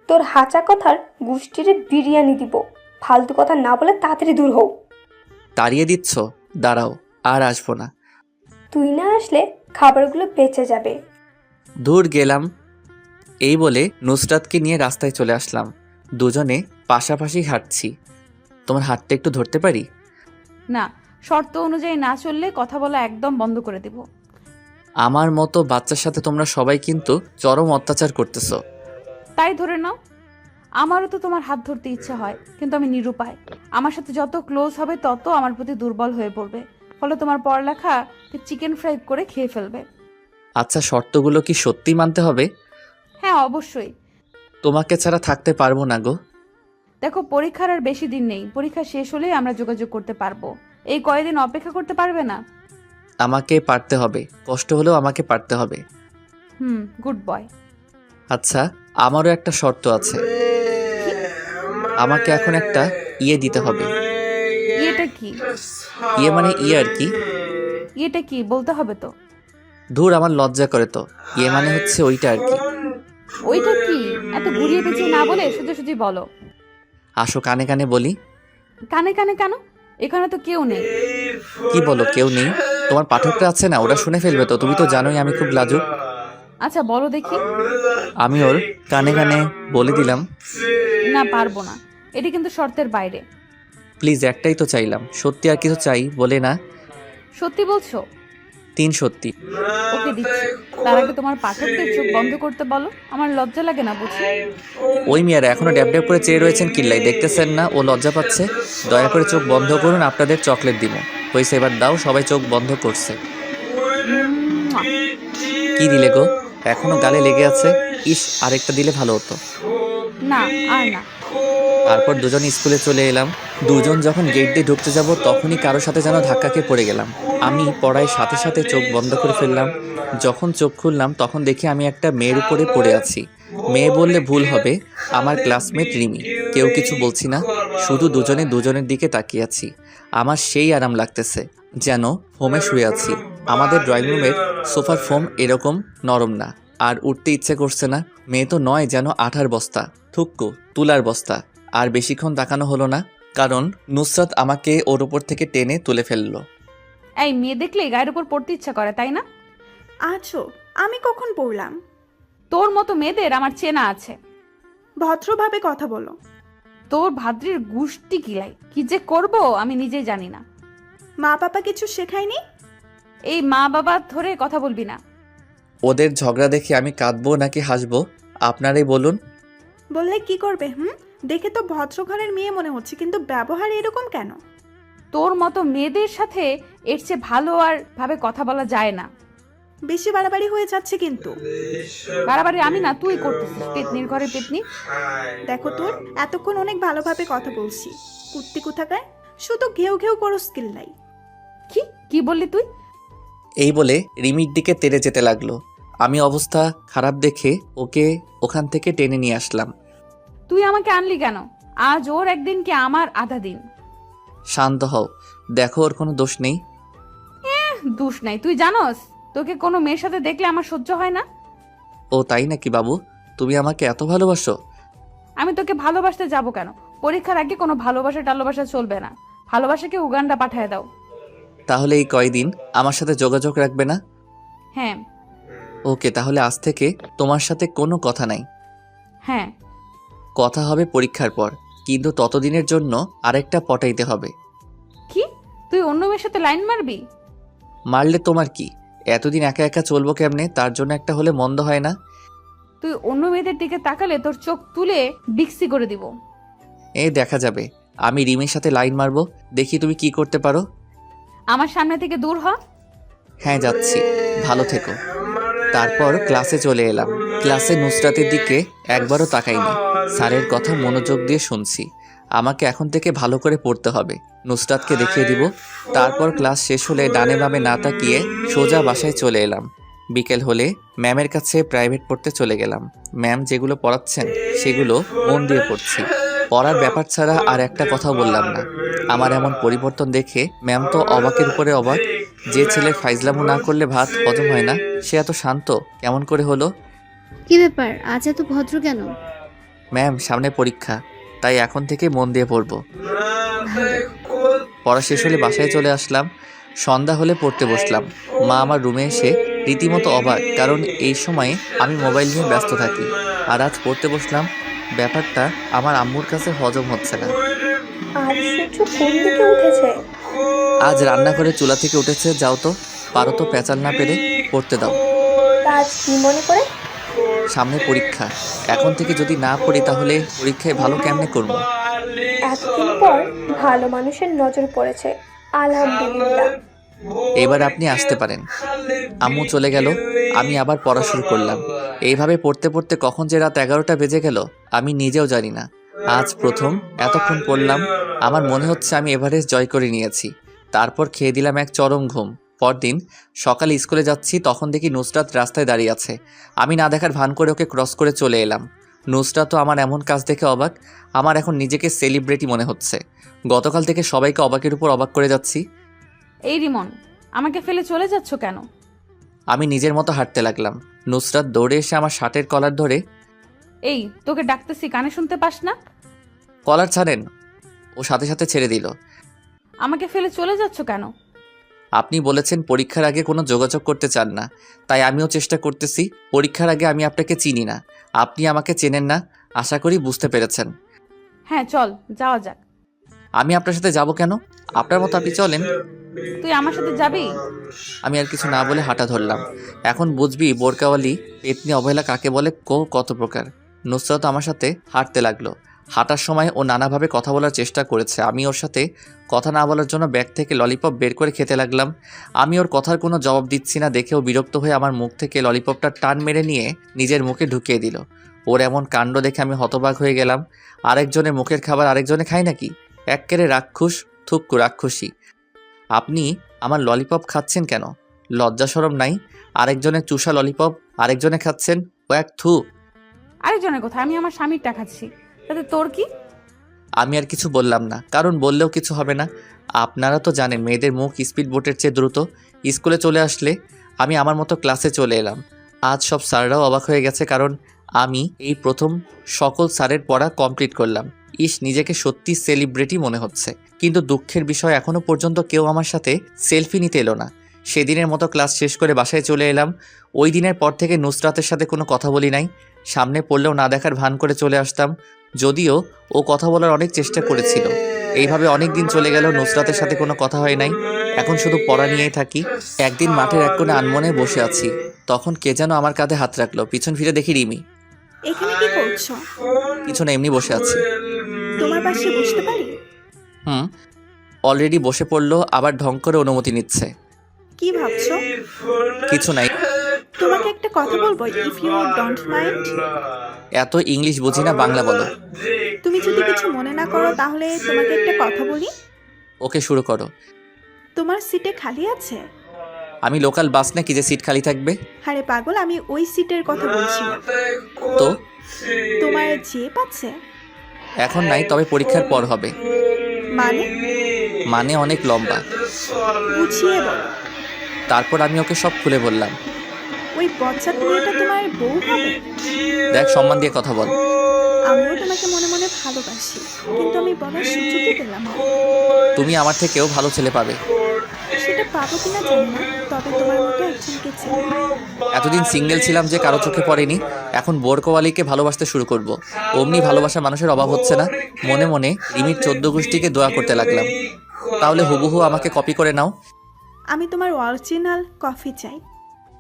তোর হাঁচা কথার গুষ্টিরে বিরিয়ানি দিব। ফালতু কথা না বলে তাড়াতাড়ি দূর হও। তাড়িয়ে দিচ্ছ? দাঁড়াও, আর আসবো না। তুই না আসলে খাবারগুলো বেঁচে যাবে। দূর গেলাম। এই বলে নুসরাতকে নিয়ে রাস্তায় চলে আসলাম। দুজনে পাশাপাশি হাঁটছি। তোমার হাতটা একটু ধরতে পারি? না, শর্ত অনুযায়ী না চললে কথা বলা একদম বন্ধ করে দিব। আমার মতো বাচ্চার সাথে তোমরা সবাই কিন্তু চরম অত্যাচার করতেছো। তাই ধরে নাও, আমারও তো তোমার হাত ধরতে ইচ্ছে হয়, কিন্তু আমি নিরুপায়। আমার সাথে যত ক্লোজ হবে তত আমার প্রতি দুর্বল হয়ে পড়বে, ফলে তোমার পড়ালেখা চিকেন ফ্রাই করে খেয়ে ফেলবে। আচ্ছা, শর্তগুলো কি সত্যি মানতে হবে? হ্যাঁ, অবশ্যই। তোমাকে ছাড়া থাকতে পারবো না গো। দেখো, পরীক্ষার আর বেশি দিন নেই। পরীক্ষা শেষ হলেই আমরা যোগাযোগ করতে পারবো। এই কয়েকদিন অপেক্ষা করতে পারবে না? আমাকে পারতে হবে, কষ্ট হলেও আমাকে পারতে হবে। Good boy. আচ্ছা, আমারও একটা শর্ত আছে। আমাকে এখন একটা ইয়ে দিতে হবে। ইয়েটা কি? ইয়ে মানে ইয়ে আর কি। ইয়েটা কি বলতে হবে তো। ধুর, আমার লজ্জা করে তো। ইয়ে মানে হচ্ছে ওইটা আর কি। ওইটা কি? এত ঘুরিয়ে পেঁচিয়ে না বলে সোজাসুজি বলো। আসো, কানে কানে বলি। কানে কানে কেন? এখানে তো কেউ নেই। কি বলো কেউ নেই? তোমার পাঠকরা আছে না, ওরা শুনে ফেলবে তো। তুমি তো জানোই আমি খুব লাজুক। আচ্ছা বলো দেখি। আমি ওর কানে কানে বলে দিলাম। না, পারবো না, এটি কিন্তু শর্তের বাইরে। প্লিজ, একটাই তো চাইলাম, সত্যি আর কিছু চাই বলে না। সত্যি বলছো? 3 সত্যি। ওকে, দিচ্ছি। তার আগে তোমার পাঠকদের চোখ বন্ধ করতে বলো। আমার লজ্জা লাগে না বুঝি? ওই মেয়েরা এখনো ড্যাব ড্যাব করে চেয়ে রয়েছেন কিল্লাই, দেখতেছেন না ও লজ্জা পাচ্ছে? দয়া করে চোখ বন্ধ করুন, আপনাদের চকলেট দিব। হয়েছে, এবার দাও। সবাই চোখ বন্ধ করছে। কি দিলে গো? এখনো গালে লেগে আছে। ইস, আরেকটা দিলে ভালো হতো। না, আর না। তারপর দুজন স্কুলে চলে এলাম। দুজন যখন গেট দিয়ে ঢুকতে যাব তখনই কারোর সাথে যেন ধাক্কা খেয়ে পড়ে গেলাম। আমি পড়ায় সাথে সাথে চোখ বন্ধ করে ফেললাম। যখন চোখ খুললাম তখন দেখি আমি একটা মেয়ের উপরে পড়ে আছি। মেয়ে বললে ভুল হবে, আমার ক্লাসমেট রিমি। কেউ কিছু বলছি না, শুধু দুজনে দুজনের দিকে তাকিয়ে আছি। আমার সেই আরাম লাগতেছে, যেন ফোমে শুয়ে আছি। আমাদের ড্রয়িং রুমের সোফার ফোম এরকম নরম না, আর উঠতে ইচ্ছে করছে না। মেয়ে তো নয়, যেন আঠার বস্তা, থুক্কু তুলার বস্তা। আর বেশিক্ষণ তাকানো হলো না, কারণ নুসরাত আমাকে ওর উপর থেকে টেনে তুলে ফেললো। এই মেয়ে দেখলে গায়ের উপর পড়তে ইচ্ছা করে, তাই না? আছো, আমি কখন পড়লাম? তোর মতো মেয়েদের আমার চেনা আছে। ভদ্রভাবে কথা বলো। তোর ভাদ্রির গুষ্টি কিলাই কি যে করব আমি নিজেই জানি না। মা বাবা কিছু শেখায়নি? এই মা বাবা ধরে কথা বলবি না। ওদের ঝগড়া দেখে আমি কাঁদবো নাকি হাসবো, আপনারাই বলুন। বললে কি করবে? দেখে তো ভদ্র ঘরের মেয়ে মনে হচ্ছে, কিন্তু ব্যবহার এরকম কেন? তোর মতো মেয়েদের সাথে এর চেয়ে ভালো আর ভাবে কথা বলা যায় না। বেশি বাড়াবাড়ি হয়ে যাচ্ছে কিন্তু। বাড়াবাড়ি আমি না, তুই করতেছিস। পেতনির ঘরে পেতনি। দেখো তোর, এতক্ষণ অনেক ভালোভাবে কথা বলছি। কুত্তি কোথাকায়, শুধু ঘেউ ঘেউ করো, স্কিল নাই। কি কি বললি তুই? এই বলে রিমির দিকে তেড়ে যেতে লাগলো। আমি অবস্থা খারাপ দেখে ওকে ওখান থেকে টেনে নিয়ে আসলাম। তুই আমাকে আনলি কেন? আজ ওর একদিন কি আমার আধা দিন। শান্ত হও, দেখো ওর কোনো দোষ নেই। দোষ নাই, তুই জানোস তোকে কোনো মেয়ের সাথে দেখলে আমার সহ্য হয় না। ও তাই নাকি বাবু? তুমি আমাকে এত ভালোবাসো? আমি তোকে ভালোবাসতে যাব কেন? পরীক্ষার আগে কোনো ভালোবাসা টালোবাসা চলবে না। ভালোবাসাকে উগান্ডা পাঠায় দাও। তাহলে এই কয়দিন আমার সাথে যোগাযোগ রাখবে না? হ্যাঁ। ওকে, তাহলে আজ থেকে তোমার সাথে কোনো কথা নাই। হ্যাঁ। কথা হবে পরীক্ষার পর, কিন্তু ততদিনের জন্য আরেকটা পটাইতে হবে। কি? তুই অন্য মেয়ের সাথে লাইন মারবি? মারলে তোমার কি? এতদিন একা একা চলবো কেমনে? তার জন্য একটা হলে মন্দ হয় না। তুই অন্য মেয়েদের দিকে তাকালে তোর চোখ তুলে বিক্সি করে দিব। এই দেখা যাবে। আমি রিমির সাথে লাইন মারবো, দেখি তুমি কি করতে পারো। আমার সামনে থেকে দূর হ। হ্যাঁ, যাচ্ছি। ভালো থেকো। তারপর ক্লাসে চলে এলাম। ক্লাসে নুসরাতের দিকে একবারও তাকাইনি। স্যারের কথা মনোযোগ দিয়ে শুনছি। আমাকে এখন থেকে ভালো করে পড়তে হবে, নুসরাতকে দেখিয়ে দিব। তারপর ক্লাস শেষ হলে ডানে বামে না তাকিয়ে সোজা বাসায় চলে এলাম। বিকেল হলে ম্যামের কাছে প্রাইভেট পড়তে চলে গেলাম। ম্যাম যেগুলো পড়াচ্ছেন সেগুলো মন দিয়ে পড়ছি। পড়ার ব্যাপার ছাড়া আর একটা কথাও বললাম না। আমার এমন পরিবর্তন দেখে ম্যাম তো অবাকের উপরে অবাক। যে ছেলে ফাইজলামো না করলে ভাত হজম হয় না, সে এত শান্ত কেমন করে হলো? কি ব্যাপার, আজ এত ভদ্র কেন? ম্যাম সামনে পরীক্ষা, তাই এখন থেকে মন দিয়ে পড়বো। পড়া শেষ হলে বাসায় চলে আসলাম। সন্ধ্যা হলে পড়তে বসলাম। মা আমার রুমে এসে রীতিমতো অবাক, কারণ এই সময়ে আমি মোবাইল নিয়ে ব্যস্ত থাকি। আর আজ পড়তে বসলাম, ব্যাপারটা আমার আম্মুর কাছে হজম হচ্ছে না। আর সূর্য কোন দিকে উঠেছে? আজ রান্না করে চুলা থেকে উঠেছে। যাও তো, পারো তো পেঁচাল না পেরে পড়তে দাও। তা আজ কি মনে করে? সামনে পরীক্ষা, এখন থেকে যদি না পড়ি তাহলে পরীক্ষায় ভালো কেমনে করবো? এতদিন পর ভালো মানুষের নজর পড়েছে, আলহামদুলিল্লাহ। এবার আপনি আসতে পারেন। আম্মু চলে গেল, আমি আবার পড়া শুরু করলাম। এইভাবে পড়তে পড়তে কখন যে রাত 11টা বেজে গেল আমি নিজেও জানি না। আজ প্রথম এতক্ষণ পড়লাম। আমার মনে হচ্ছে আমি এভারেস্ট জয় করে নিয়েছি। তারপর খেয়ে দিলাম এক চরম ঘুম। পরদিন সকালে স্কুলে যাচ্ছি, তখন দেখি নুসরাত রাস্তায় দাঁড়িয়ে আছে। আমি না দেখার ভান করে ওকে ক্রস করে চলে এলাম। নুসরাত তো আমার এমন কাজ দেখে অবাক। আমার এখন নিজেকে সেলিব্রিটি মনে হচ্ছে। গতকাল থেকে সবাইকে অবাকের উপর অবাক করে যাচ্ছি। এই রিমন, আমাকে ফেলে চলে যাচ্ছ কেন? আমি নিজের মতো হাঁটতে লাগলাম। নুসরাত দৌড়ে এসে আমার শার্টের কলার ধরে, এই তোকে ডাকতেছি, কানে শুনতে পাস না? কলার ছাড়েন। ও সাথে সাথে ছেড়ে দিল। আমাকে ফেলে চলে যাচ্ছ কেন? আপনি বলেছেন পরীক্ষার আগে কোনো যোগাযোগ করতে চান না, তাই আমিও চেষ্টা করতেছি। পরীক্ষার আগে আমি আপনাকে চিনি না, আপনি আমাকে চেনেন না, আশা করি বুঝতে পেরেছেন। হ্যাঁ চল যাওয়া যাক। আমি আপনার সাথে যাব কেন? আপনার মতো আপনি চলেন। তুই আমার সাথে যাবি? আমি আর কিছু না বলে হাঁটা ধরলাম। এখন বুঝবি বোরকাওয়ালি পেতনি অবহেলা কাকে বলে, কত প্রকার। নুসরাত আমার সাথে হাঁটতে লাগলো। হাঁটার সময় ও নানাভাবে কথা বলার চেষ্টা করেছে। আমি ওর সাথে কথা না বলার জন্য ব্যাগ থেকে ললিপপ বের করে খেতে লাগলাম। আমি ওর কথার কোনো জবাব দিচ্ছি না দেখেও বিরক্ত হয়ে আমার মুখ থেকে ললিপপটা টান মেরে নিয়ে নিজের মুখে ঢুকিয়ে দিল। ওর এমন কাণ্ড দেখে আমি হতবাক হয়ে গেলাম। আরেকজনের মুখের খাবার আরেকজনে খায় নাকি? এক্কেরে রাক্ষুস, থুক্কু রাক্ষসী। আপনি আমার ললিপপ খাচ্ছেন কেন? লজ্জা শরম নাই? আরেকজনের চুষা ললিপপ আরেকজনে খাচ্ছেন, ও এক থু। আরেকজনের কথা, আমি আমার স্বামীরটা খাচ্ছি, তাতে তোর কি? আমি আর কিছু বললাম না, কারণ বললেও কিছু হবে না। আপনারা তো জানেন মেয়েদের মুখ স্পিড বোটের চেয়ে দ্রুত। স্কুলে চলে আসলে আমি আমার মতো ক্লাসে চলে এলাম। আজ সব স্যাররাও অবাক হয়ে গেছে, কারণ আমি এই প্রথম সকল স্যারের পড়া কমপ্লিট করলাম। নিজেকে সত্যি সেলিব্রিটি মনে হচ্ছে। কিন্তু দুঃখের বিষয় এখনও পর্যন্ত কেউ আমার সাথে সেলফি নিতে এলো না। সেদিনের মতো ক্লাস শেষ করে বাসায় চলে এলাম। ওই দিনের পর থেকে নুসরাতের সাথে কোনো কথা বলি নাই। সামনে পড়লেও না দেখার ভান করে চলে আসতাম, যদিও ও কথা বলার অনেক চেষ্টা করেছিল। এইভাবে অনেক দিন চলে গেল, নুসরাতের সাথে কোনো কথা হয় নাই। এখন শুধু পড়া নিয়েই থাকি। একদিন মাঠের এক কোণে আনমনে বসে আছি, তখন কে যেন আমার কাঁধে হাত রাখলো। পিছন ফিরে দেখি রিমি। এখানে কি করছো? কিছু না, এমনি বসে আছি। তোমার পাশে বসতে পারি? অলরেডি বসে পড়লো, আবার ঢং করে অনুমতি নিচ্ছে। কি ভাবছো? কিছু নাই। তোমাকে একটা কথা বলবো, ইফ ইউ ডোন্ট মাইন্ড। এত ইংলিশ বুঝি না, বাংলা বলো। তুমি যদি কিছু মনে না করো তাহলে তোমাকে একটা কথা বলি। ওকে, শুরু করো। তোমার সিটে খালি আছে? আমি লোকাল বাস নাকি যে সিট খালি থাকবে? আরে পাগল, আমি ওই সিটের কথা বলছি না। তো তোমার জেপ আছে? এখন নাই, তবে পরীক্ষার পর হবে। মানে অনেক লম্বা। বুঝিয়ে বলো। তারপর আমি ওকে সব খুলে বললাম। ওই বচ্চাত মেয়েটা তোমার বউ হবে? দেখ, সম্মান দিয়ে কথা বল। আমিও তোমাকে মনে মনে ভালোবাসি, কিন্তু আমি বলার সুযোগই পেলাম না। তুমি আমার থেকেও ভালো ছেলে পাবে। সেটা পাবো কিনা জানি না, তবে তোমার মতো একজনকে চাই। এতদিন সিঙ্গেল ছিলাম যে কারো চোখে পড়েনি, এখন বোরকওয়ালিকে ভালোবাসতে শুরু করব। অমনি ভালোবাসা মানুষের অভাব হচ্ছে না। মনে মনে রিমির 14 গোষ্ঠীকে দোয়া করতে লাগলাম, তাহলে হুবহু আমাকে কপি করে নাও। আমি তোমার অরিজিনাল কফি চাই।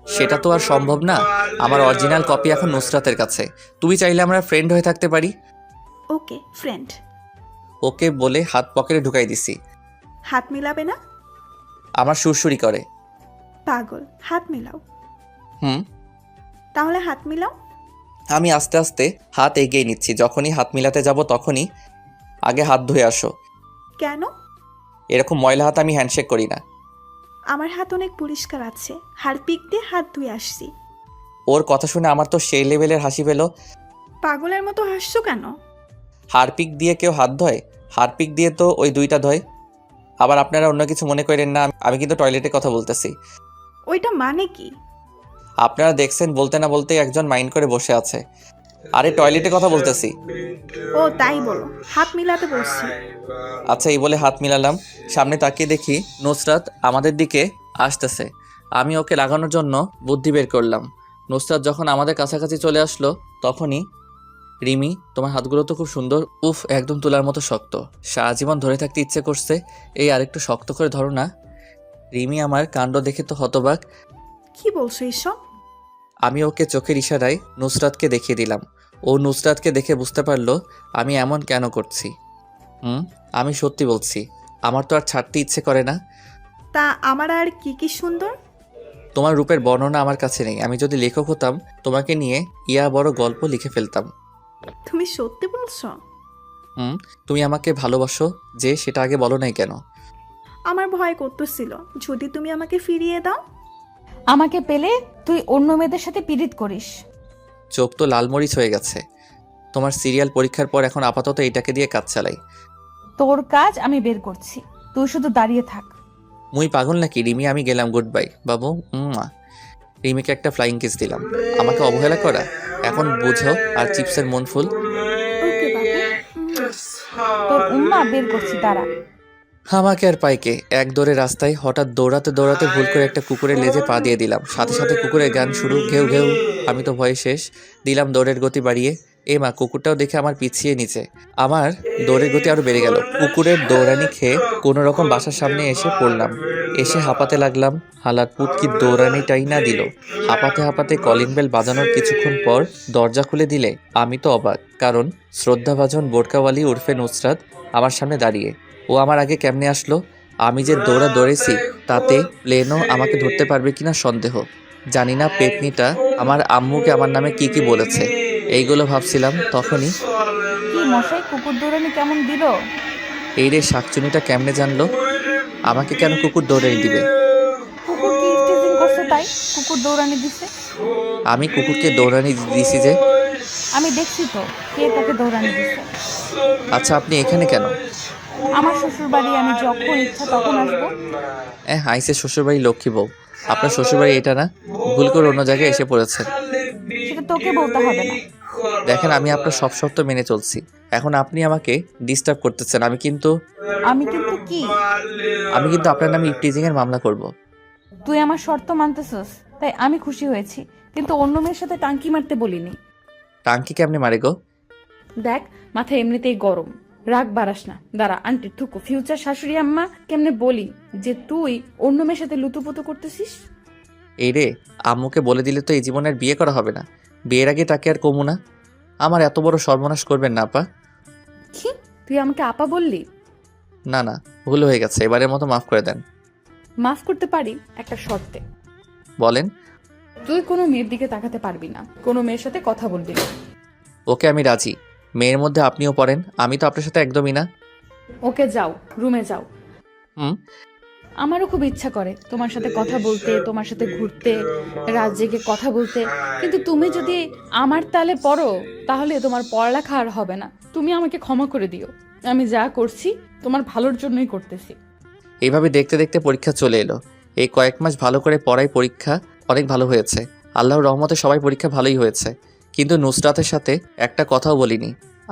সেটা তো আর সম্ভব না। আমার অরিজিনাল কপি এখন নুসরাতের কাছে। তুমি চাইলে আমরা ফ্রেন্ড হয়ে থাকতে পারি। ওকে, ফ্রেন্ড। ওকে বলে হাত পকেটে ঢুকাই দিছি। হাত মিলাবে না? আমার সুরসুরি করে। পাগল, হাত মিলাও। তাহলে হাত মিলাও। আমি আস্তে আস্তে হাত এগিয়ে নিচ্ছি। যখনই হাত মিলাতে যাব তখনই আগে হাত ধুয়ে আসো। কেন? এরকম ময়লা হাত আমি হ্যান্ডশেক করি না। আমার হাত অনেক পরিষ্কার আছে, হারপিক দিয়ে হাত ধুয়ে আসছি। ওর কথা শুনে আমার তো সেই লেভেলের হাসি পেল। পাগলের মতো হাসছো কেন? হারপিক দিয়ে কেউ হাত ধয়? হারপিক দিয়ে তো ওই দুইটা ধয়। আবার আপনারা অন্য কিছু মনে করেন না, আমি কিন্তু টয়লেটের কথা বলতেছি। ওইটা মানে কি? আপনারা দেখছেন বলতে না বলতে একজন মাইন্ড করে বসে আছে। আরে টয়লেটের কথা বলতেছি। ও তাই বলো, হাত মিলাতে বলছি। আচ্ছা, এই বলে হাত মিলালাম। সামনে তাকিয়ে দেখি নুসরাত আমাদের দিকে আসতেছে। আমি ওকে লাগানোর জন্য বুদ্ধি বের করলাম। নুসরাত যখন আমাদের কাছাকাছি চলে আসলো তখনই, রিমি তোমার হাতগুলো তো খুব সুন্দর, উফ একদম তুলার মতো শক্ত, সারা জীবন ধরে থাকতে ইচ্ছে করছে, এই আরেকটু শক্ত করে ধরো না। রিমি আমার কাণ্ড দেখে তো হতবাক। কি বলছো এসব? আমি ওকে চোখের ইশারায় নুসরাতকে দেখিয়ে দিলাম। ও নুসরাতকে দেখে বুঝতে পারলো আমি এমন কেন করছি। আমি সত্যি বলছি, আমার তো আর ছাড়তে ইচ্ছে করে না। তা আমার আর কি কি সুন্দর? তোমার রূপের বর্ণনা আমার কাছে নেই। আমি যদি লেখক হতাম তোমাকে নিয়ে ইয়া বড় গল্প লিখে ফেলতাম। তুমি সত্যি বলছো? তুমি আমাকে ভালোবাসো যে, সেটা আগে বলো নাই কেন? আমার ভয় করতেছিল যদি তুমি আমাকে ফিরিয়ে দাও। আমাকে পেলে তুই অন্য মেয়েদের সাথে পীড়িত করিস। চোখ তো লালমরিচ হয়ে গেছে। তোমার সিরিয়াল পরীক্ষার পর এখন আপাতত এটাকে দিয়ে কাজ চালাই। তোর কাজ আমি বের করছি, তুই শুধু দাঁড়িয়ে থাক। মুই পাগল নাকি রিমি? আমি গেলাম, গুড বাই বাবু। রিমিকে একটা ফ্লাইং কিস দিলাম। আমাকে অবহেলা করা এখন বুঝো, আর চিপসের মন ফুল। ওকে বাবু। তোর উম্মা বের করছি, দাঁড়া। আমাকে আর পাইকে এক দৌড়ে রাস্তায় হঠাৎ দৌড়াতে দৌড়াতে ভুল করে একটা কুকুরের লেজে পা দিয়ে দিলাম। সাথে সাথে কুকুরের গান শুরু, ঘেউ ঘেউ। আমি তো ভয়ে শেষ। দিলাম দৌড়ের গতি বাড়িয়ে। এ মা, কুকুরটাও দেখে আমার পিছিয়ে নিচে। আমার দৌড়ের গতি আরো বেড়ে গেল। কুকুরের দৌড়ানি খেয়ে কোনো রকম বাসার সামনে এসে পড়লাম। এসে হাঁপাতে লাগলাম। হালার পুত কি দৌড়ানিটাই না দিল। হাঁপাতে হাঁপাতে কলিং বেল বাজানোর কিছুক্ষণ পর দরজা খুলে দিলে আমি তো অবাক, কারণ শ্রদ্ধাভাজন বোরকাওয়ালি উর্ফে নুসরাত আমার সামনে দাঁড়িয়ে। ও আমার আগে কেমনে আসলো? আমি যে দৌড়েছি তাতে প্লেনও আমাকে ধরতে পারবে কিনা সন্দেহ। জানি না পেতনিটা আমার আম্মুকে আমার নামে কি কি বলেছে। এইগুলো ভাবছিলাম তখনই, কি মশাই, কুকুর দৌড়ানি কেমন দিল? এই রে শাকচুনিটা কেমনে জানলো? আমাকে কেন কুকুর দৌড়ানি দিবে? কুকুর কি স্টেজিং করছে তাই কুকুর দৌড়ানি দিছে? আমি কুকুরকে দৌড়ানি দিছি যে? আমি দেখছি তো কে তাকে দৌড়ানি দিছে। আচ্ছা, আপনি এখানে কেন? আমার শ্বশুর বাড়ি, আমি যখন ইচ্ছা তখন আসবো। আইসে শ্বশুরবাড়ি লক্ষ্মী বউ। আপনার শ্বশুরবাড়ি এটা না, ভুল করে অন্য জায়গায় এসে পড়েছেন। সেটা তোকে বলতে হবে না। দেখেন, আমি আপনার সব শর্ত মেনে চলছি। এখন আপনি আমাকে ডিস্টার্ব করতেছেন। আমি কিন্তু কি? আমি কিন্তু আপনার নামে ইফটিজিং এর মামলা করব। তুই আমার শর্ত মানতেছস তাই আমি খুশি হয়েছি, কিন্তু অন্য মেয়ের সাথে টাঙ্কি মারতে বলিনি। টাঙ্কি কেমনে মারে গো? দেখ, মাথা এমনিতেই গরম, রাগ বাড়াস না। দাঁড়া, আন্টি থুকু ফিউচার শাশুড়ি আম্মা কেমনে বলি যে তুই অন্য মেয়ের সাথে লুতুপুতু করতেছিস। এই রে, আম্মুকে বলে দিলে তো এই জীবনের বিয়ে করা হবে না। বিয়ের আগে তাকে আর কমু না। আমার এত বড় সর্বনাশ করবেন না আপা। কি, তুই আমাকে আপা বললি? না না, ভুল হয়ে গেছে, এবারের মতো মাফ করে দেন। মাফ করতে পারি একটা শর্তে। বলেন। তুই কোনো মেয়ের দিকে তাকাতে পারবি না, কোনো মেয়ের সাথে কথা বলবি না। ওকে, আমি রাজি। মেয়ের মধ্যে আপনিও পড়েন, আমি তো আপনার সাথে একদমই না। ওকে, যাও, রুমে যাও। হুম। আমারও খুব ইচ্ছা করে তোমার সাথে কথা বলতে, তোমার সাথে ঘুরতে, রাত জেগে কথা বলতে, কিন্তু তুমি যদি আমার তালে পড়ো তাহলে তোমার পড়ালেখা আর হবে না। তুমি আমাকে ক্ষমা করে দিও, আমি যা করছি তোমার ভালোর জন্যই করতেছি। এইভাবে দেখতে দেখতে পরীক্ষা চলে এলো। এই কয়েক মাস ভালো করে পড়াই পরীক্ষা অনেক ভালো হয়েছে। আল্লাহর রহমতে সবাই পরীক্ষা ভালোই হয়েছে, কিন্তু নুসরাতের সাথে একটা কথাও বলিনি।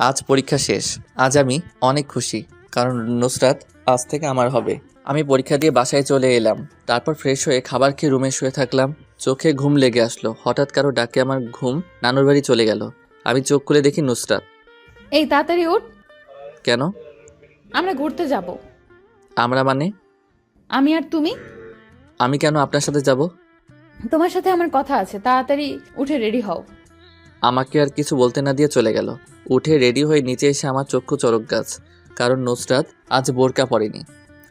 আজ পরীক্ষা শেষ। আজ আমি অনেক খুশি, কারণ নুসরাত আজ থেকে আমার হবে। আমি পরীক্ষা দিয়ে বাসায় চলে এলাম। তারপর ফ্রেশ হয়ে খাবার খেয়ে রুমে শুয়ে থাকলাম। চোখে ঘুম লেগে আসলো। হঠাৎ কারো ডাকে আমার ঘুম নানুর বাড়ি চলে গেল। আমি চোখ খুলে দেখি নুসরাত। এই তাড়াতাড়ি উঠ, কেন? আমরা ঘুরতে যাব। আমরা মানে? আমি আর তুমি। আমি কেন আপনার সাথে যাব? তোমার সাথে আমার কথা আছে, তাড়াতাড়ি উঠে রেডি হও। আমাকে আর কিছু বলতে না দিয়ে চলে গেল। উঠে রেডি হয়ে নিচে এসে আমার চক্ষু চড়ক গাছ, কারণ নুসরাত আজ বোরকা পরেনি।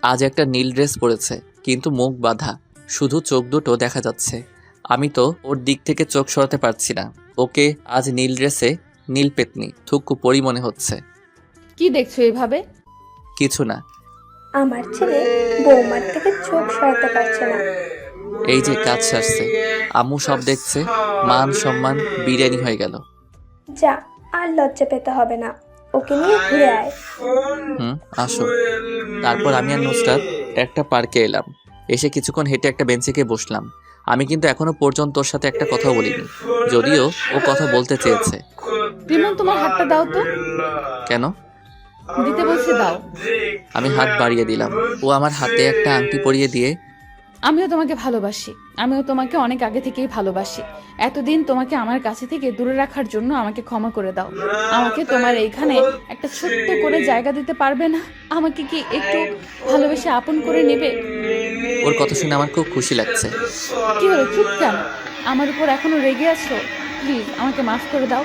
আজ একটা নীল ড্রেস পরেছে, কিন্তু মুখ বাঁধা, শুধু চোখ দুটো দেখা যাচ্ছে। আমি তো ওর দিক থেকে চোখ সরাতে পারছি না। ওকে আজ নীল ড্রেসে নীল পেতনি থুকু পরি মনে হচ্ছে। কি দেখছো এভাবে? কিছু না। আমার ছেলে বৌমার থেকে চোখ সরাতে পারছে না। এই যে কাজ সারছে, আম্মু সব দেখছে, মান সম্মান বিরিয়ানি হয়ে গেল। যা, আর লজ্জা পেতে হবে না, ওকে নিয়ে ঘুরে আয়। আসো। তারপর আমি আর নুসরাত একটা পার্কে এলাম। এসে কিছুক্ষণ হেঁটে একটা বেঞ্চে গিয়ে বসলাম। আমি কিন্তু এখনো পর্যন্ত ওর সাথে একটা কথা বলিনি, যদিও ও কথা বলতে চেয়েছে। রিমন, তোমার হাতটা দাও তো। কেন? দিতে বলছে, দাও। আমি হাত বাড়িয়ে দিলাম। ও আমার হাতে একটা আংটি পরিয়ে দিয়ে, আমিও তোমাকে ভালোবাসি, আমিও তোমাকে অনেক আগে থেকেই ভালোবাসি। এতদিন তোমাকে আমার কাছে থেকে দূরে রাখার জন্য আমাকে ক্ষমা করে দাও। আমাকে তোমার এইখানে একটা ছোট্ট করে জায়গা দিতে পারবে না? আমাকে কি একটু ভালোবেসে আপন করে নেবে? ওর কথা শুনে আমার খুব খুশি লাগছে। কি হলো, চুপ কেন? আমার উপর এখনো রেগে আছো? প্লিজ আমাকে মাফ করে দাও।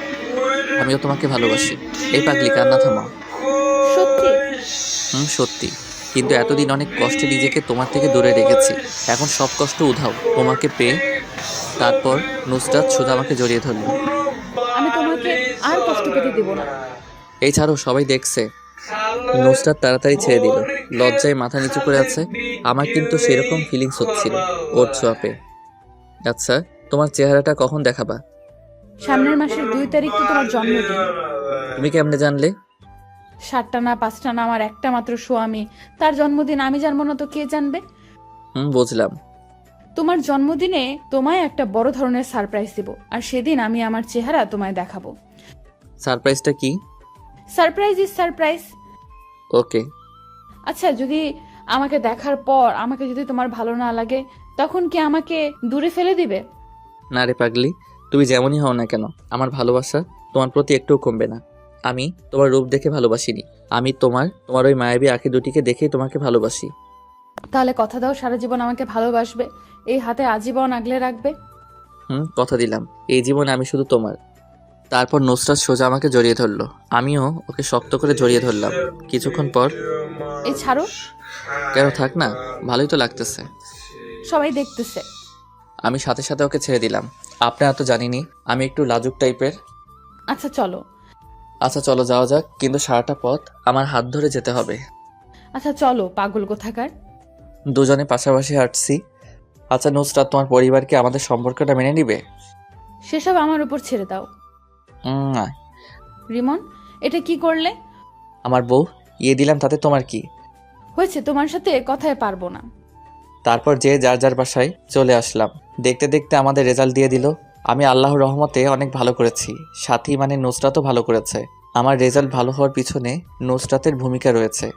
আমিও তোমাকে ভালোবাসি। এই পাগলি, কান্না থামাও। সত্যি? সত্যি। কিন্তু এতদিন অনেক কষ্টে নিজেকে তোমার থেকে দূরে রেখেছি, এখন সব কষ্ট উধাও তোমাকে পেয়ে। তারপর নুসরাত সোজা আমাকে জড়িয়ে ধরল। আমি তোমাকে আর কষ্ট পেতে দেব না। এই ছাড়ো, সবাই দেখছে। নুসরাত তাড়াতাড়ি ছেড়ে দিল, লজ্জায় মাথা নিচু করে আছে। আমার কিন্তু সেরকম ফিলিংস হচ্ছিল ওর ছোঁয়াপে। আচ্ছা, তোমার চেহারাটা কখন দেখাবা? সামনের মাসের 2 তারিখ তো তোমার জন্মদিন। তুমি কেমনে জানলে? 7টা না 5টা না আমার একটা মাত্র স্বামী, তার জন্মদিন আমি জানবো না তো কে জানবে? বুঝলাম। তোমার জন্মদিনে তোমায় একটা বড় ধরনের সারপ্রাইজ দেব, আর সেদিন আমি আমার চেহারা তোমায় দেখাবো। সারপ্রাইজটা কি? Surprise is surprise. ওকে। আচ্ছা, যদি আমাকে দেখার পর আমাকে যদি তোমার ভালো না লাগে, তখন কি আমাকে দূরে ফেলে দিবে? না রে পাগলি, তুমি যেমনই হও না কেন, আমার ভালোবাসা তোমার প্রতি একটুও কমবে না। আমি তোমার রূপ দেখে ভালোবাসিনি, আমি তোমার ওই মায়াবী আঁখি দুটিকে দেখেই তোমাকে ভালোবাসি। তাহলে কথা দাও সারা জীবন আমাকে ভালোবাসবে, এই হাতে আজীবন আগলে রাখবে। কথা দিলাম, এই জীবনে আমি শুধু তোমার। তারপর নুসরাত সোজা আমাকে জড়িয়ে ধরলো, আমিও ওকে শক্ত করে জড়িয়ে ধরলাম। কিছুক্ষণ পর, এই ছাড়ো। কেন, থাক না, ভালোই তো লাগতেছে। সবাই দেখতেছে। আমি সাথে সাথে ওকে ছেড়ে দিলাম। আপনারা তো জানিনি আমি একটু লাজুক টাইপের। আচ্ছা চলো। আচ্ছা চলো, যাওয়া যাক, কিন্তু সারাটা পথ আমার হাত ধরে যেতে হবে। আচ্ছা চলো, পাগল কোথাকার। দুজনে পাশাপাশি হাঁটছি। আচ্ছা নুসরাত, তোমার পরিবার কি আমাদের সম্পর্কটা মেনে নিবে? সেসব আমার উপর ছেড়ে দাও। না। রিমন, এটা কি করলে? আমার বউ দিলাম, তাতে তোমার কি হয়েছে? তোমার সাথে কথায় পারবো না। তারপর যে যার যার বাসায় চলে আসলাম। দেখতে দেখতে আমাদের রেজাল্ট দিয়ে দিল। আমি আল্লাহর রহমতে অনেক ভালো করেছি, সাথী মানে নুসরাতও ভালো করেছে। আমার রেজাল্ট ভালো হওয়ার পিছনে নুসরাতের ভূমিকা রয়েছে।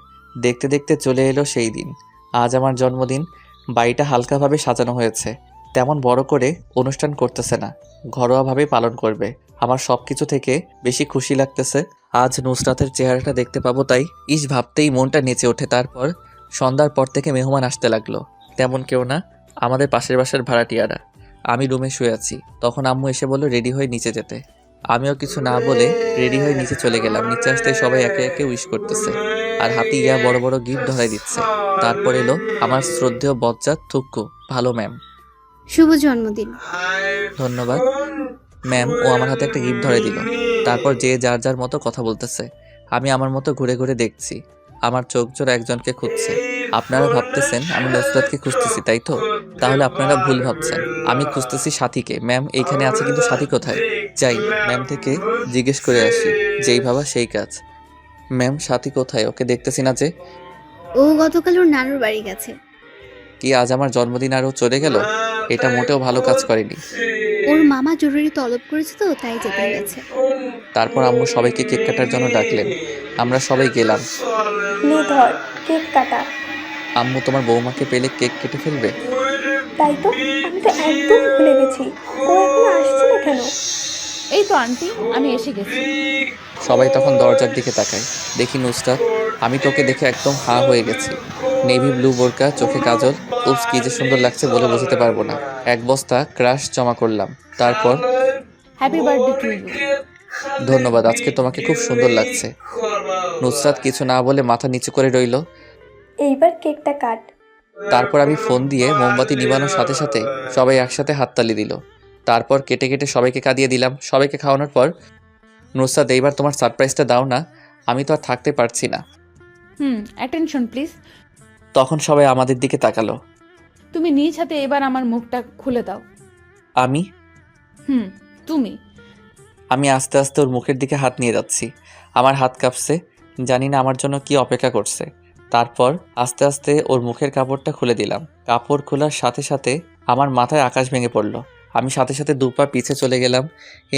দেখতে দেখতে চলে এলো সেই দিন। আজ আমার জন্মদিন। বাড়িটা হালকাভাবে সাজানো হয়েছে, তেমন বড় করে অনুষ্ঠান করতেছে না, ঘরোয়াভাবে পালন করবে। আমার সব কিছু থেকে বেশি খুশি লাগতেছে আজ নুসরাতের চেহারাটা দেখতে পাবো, তাই ভাবতেই মনটা নেচে ওঠে। তারপর সন্ধ্যার পর থেকে মেহমান আসতে লাগলো। তেমন কেউ না, আমাদের পাশের বাসার ভাড়াটিয়ারা। আমি রুমে শুয়ে আছি, তখন আম্মু এসে বলল রেডি হয়ে নিচে যেতে। আমিও কিছু না বলে রেডি হয়ে নিচে চলে গেলাম। নিচে আসতে সবাই একে একে উইশ করতেছে আর হাতে বড় বড় গিফট ধরাই দিচ্ছে। তারপর এলো আমার শ্রদ্ধেয় বজ্জাত থুক্কু। ভালো ম্যাম। শুভ জন্মদিন। ধন্যবাদ ম্যাম। ও আমার হাতে একটা গিফট ধরে দিল। তারপর যে যার যার মতো কথা বলতেছে। আমি আমার মতো ঘুরে ঘুরে দেখছি। আমার চোখ জোর একজনকে খুঁজছে। আপনারা ভাবতেছেন আমি নুসরাতকে খুঁজতেছি, তাই তো? তাহলে আপনারা ভুল ভাবছেন, আমি খুঁজতেছি সাথীকে। ম্যাম এইখানে আছে, কিন্তু সাথী কোথায়? যাই ম্যাম থেকে জিজ্ঞেস করে আসি। যেই ভাবা সেই কাজ। ম্যাম, সাথী কোথায়? ওকে দেখতেছি না যে। ও গতকাল ওর নানুর বাড়ি গেছে। কি আজ আমার জন্মদিন আর ও চলে গেল? এটা মোটেও ভালো কাজ করেনি। ওর মামা জরুরি তলব করেছে তো, তাই যেতে গেছে। তারপর আম্মু সবাইকে কেক কাটার জন্য ডাকলেন। আমরা সবাই গেলাম। নে ধর, কেক কাটা। আম্মু তোমার বৌমাকে পেলে কেক কেটে ফেলবে? তাই তো, আমি তো একদম ভুলে গেছি, ও এখনো আসছে না কেন? এই তো আন্টি, আমি এসে গেছি। সবাই তখন দরজার দিকে তাকায়। দেখি নুসরাত। আমি তোকে দেখে একদম হাঁ হয়ে গেছি। নেভি ব্লু বোরকা, চোখে কাজল, উপস কি যে সুন্দর লাগছে বলে বোঝাতে পারবো না। এক বস্তা ক্রাশ জমা করলাম। তারপর হ্যাপি বার্থডে টু ইউ। ধন্যবাদ, আজকে তোমাকে খুব সুন্দর লাগছে। নুসরাত কিছু না বলে মাথা নিচু করে রইল। এইবার কেকটা কাট। তারপর আমি ফোন দিয়ে মোমবাতি নিবানোর সাথে সাথে সবাই একসাথে হাততালি দিল। তারপর কেটে কেটে সবাইকে কাঁদিয়ে দিলাম। সবাইকে খাওয়ানোর পর নুসরাত, এইবার তোমার সারপ্রাইজটা দাও না, আমি তো আর থাকতে পারছি না। Attention please. তখন সবাই আমাদের দিকে তাকালো। তুমি নিজ হাতে এবার আমার মুখটা খুলে দাও। আমি তুমি। আমি আস্তে আস্তে ওর মুখের দিকে হাত নিয়ে যাচ্ছি। আমার হাত কাঁপছে, জানি না আমার জন্য কি অপেক্ষা করছে। তারপর আস্তে আস্তে ওর মুখের কাপড়টা খুলে দিলাম। কাপড় খোলার সাথে সাথে আমার মাথায় আকাশ ভেঙে পড়ল। আমি সাথে সাথে 2 পা পিছে চলে গেলাম।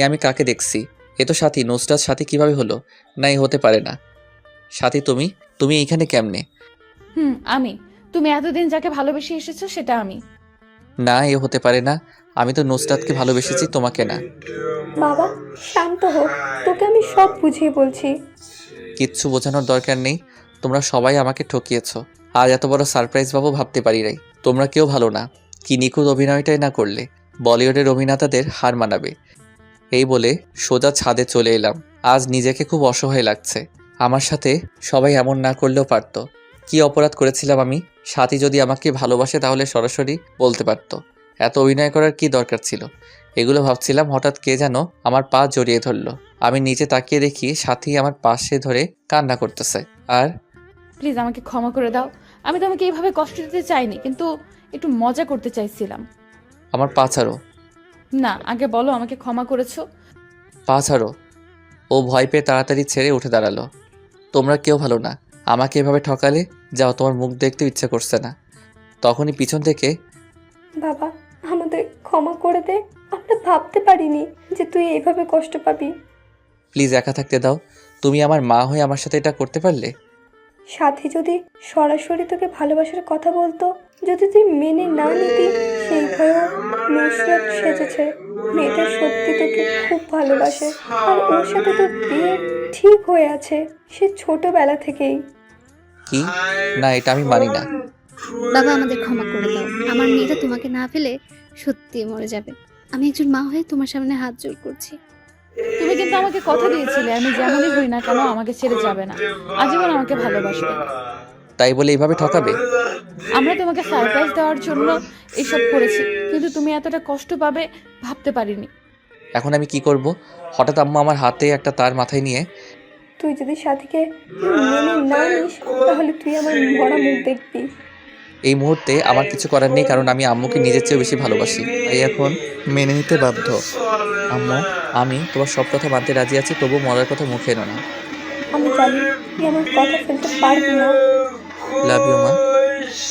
আমি কাকে দেখছি? এ তো সাথী। নুসরাত সাথী কিভাবে হলো? না, এ হতে পারে না। সাথী, তুমি এইখানে কেমনে? আমি। তুমি এতদিন যাকে ভালোবেসে এসেছো সেটা আমি। না, এ হতে পারে না। আমি তো নুসরাতকে ভালোবেসেছি, তোমাকে না। বাবা শান্ত হোক, তোকে আমি সব বুঝিয়ে বলছি। কিচ্ছু বোঝানোর দরকার নেই। তোমরা সবাই আমাকে ঠকিয়েছ। আজ এত বড় সারপ্রাইজ পাবো ভাবতে পারি নাই। তোমরা কেউ ভালো না। কি নিখুঁত অভিনয়টাই না করলে, বলিউডের অভিনেতাদের হার মানাবে। এই বলে সোজা ছাদে চলে এলাম। আজ নিজেকে খুব অসহায় লাগছে। আমার সাথে সবাই এমন না করলেও পারত। কি অপরাধ করেছিলাম আমি? সাথী যদি আমাকে ভালোবাসে তাহলে সরাসরি বলতে পারতো। এত অভিনয় করার কি দরকার ছিল? এগুলো ভাবছিলাম, হঠাৎ কে যেন আমার পা জড়িয়ে ধরলো। আমি নিচে তাকিয়ে দেখি সাথী আমার পাশে ধরে কান্না করতেছে। আর প্লিজ আমাকে ক্ষমা করে দাও। আমি তোমাকে এইভাবে কষ্ট দিতে চাইনি, কিন্তু একটু মজা করতে চাইছিলাম। আমার পা ছাড়ো। না, আগে বলো আমাকে ক্ষমা করেছো। পা ছাড়ো। ও ভয় পেয়ে তাড়াতাড়ি ছেড়ে উঠে দাঁড়ালো। তোমরা কেউ ভালো না। আমাকে এভাবে ঠকালে, যাও, তোমার মুখ দেখতে ইচ্ছে করছে না। তখনই পিছন থেকে, বাবা আমাদের ক্ষমা করে দে, আমরা ভাবতে পারিনি যে তুই এইভাবে কষ্ট পাবি। প্লিজ একা থাকতে দাও। তুমি আমার মা হয়ে আমার সাথে এটা করতে পারলে? সাথী যদি সরাসরি তোকে ভালোবাসার কথা বলতো, যদি তুই মেনে না নিতি, সেই ভয়েও নুসরাত সেজেছে। মেয়েটা সত্যি তোকে খুব ভালোবাসে, আর ওর সাথে তোর বিয়ে ঠিক হয়ে আছে সে ছোটবেলা থেকেই। কি? না, এটা আমি মানি না। বাবা, আমাদের ক্ষমা করে দাও। আমার মেয়েটা তোমাকে না ফেলে সত্যি মরে যাবে। আমি একজন মা হয়ে তোমার সামনে হাত জোড় করছি। তুমি কিন্তু আমাকে কথা দিয়েছিলে আমি যেমনই হই না কেন আমাকে ছেড়ে যাবে না, আজীবন আমাকে ভালোবাসবে। তাই বলে এইভাবে ঠকাবে? আমরা তোমাকে সারপ্রাইজ দেওয়ার জন্য এসব করেছি, কিন্তু তুমি এতটা কষ্ট পাবে ভাবতে পারিনি। এখন আমি কি করব? হঠাৎ আম্মু আমার হাতে একটা তার মাথায় নিয়ে, তুই যদি সাথীকে মেনে না নিস তাহলে তুই আমার মরা মুখ দেখবি। এই মুহূর্তে আমার কিছু করার নেই, কারণ আমি আম্মুকে নিজের চেয়েও বেশি ভালোবাসি। তাই এখন মেনে নিতে বাধ্য। আম্মু, আমি তোমার সব কথা মানতে রাজি আছি, তবু মরার কথা মুখে এনো না। আমি জানি তুই আমার কথা ফেলতে পারবি না, লাভ ইউ মা।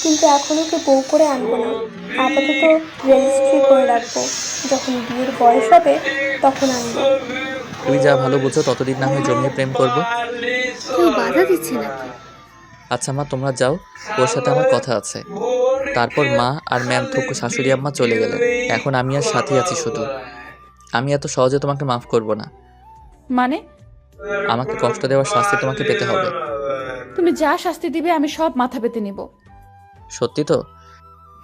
কিন্তু এখন ওকে বউ করে আনবো না। আপাতত রেজিস্ট্রি করে রাখবো, যখন বিয়ের বয়স হবে তখন আনবো। তুমি যা ভালো বুঝো, ততদিন না হয় জমিয়ে প্রেম করব। কেউ বাধা দিচ্ছে নাকি? আচ্ছা মা, তোমরা যাও, ওর সাথে আমার কথা আছে। তারপর মা আর ম্যাম থুকু শাশুড়ি আম্মা চলে গেলেন। এখন আমি আর সাথী আছি শুধু। আমি এত সহজে তোমাকে মাফ করব না। মানে? আমাকে কষ্ট দেওয়ার শাস্তি তোমাকে পেতে হবে। তুমি যা শাস্তি দিবে আমি সব মাথা পেতে নিব। সত্যি তো?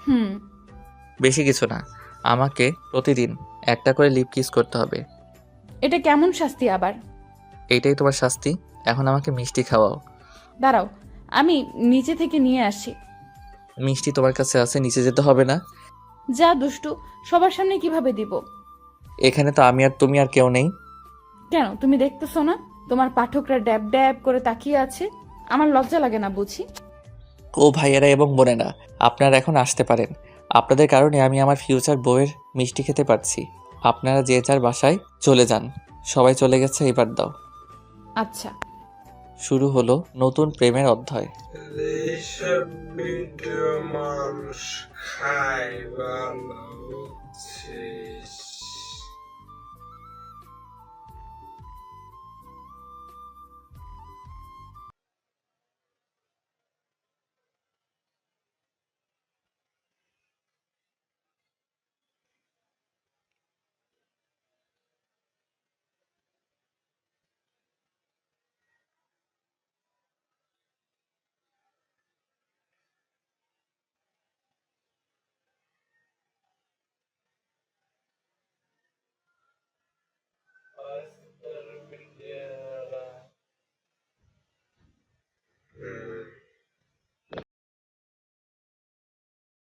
হুম। বেশি কিছু না, আমাকে প্রতিদিন একটা করে লিপ কিস করতে হবে। এটা কেমন শাস্তি আবার? এইটাই তোমার শাস্তি। এখন আমাকে মিষ্টি খাওয়াও। দাঁড়াও, আমি নিচে থেকে নিয়ে আসি। মিষ্টি তোমার কাছে আছে, নিচে যেতে হবে না। যা দুষ্টু, সবার সামনে কিভাবে দিব? এখানে তো আমি আর তুমি আর কেউ নেই। কেন, তুমি দেখতেছো না তোমার পাঠকরা ড্যাব ড্যাব করে তাকিয়ে আছে? আমার লজ্জা লাগে না বুঝি? ও ভাইয়েরা এবং বোনেরা, আপনারা এখন আসতে পারেন। আপনাদের কারণে আমি আমার ফিউচার বউয়ের মিষ্টি খেতে পারছি। আপনারা যে যার বাসায় চলে যান। সবাই চলে গেছে, এবার দাও। আচ্ছা। শুরু হলো নতুন প্রেমের অধ্যায়। এইসব ভিডিও মানুষ খায় ভালো বুঝছিস।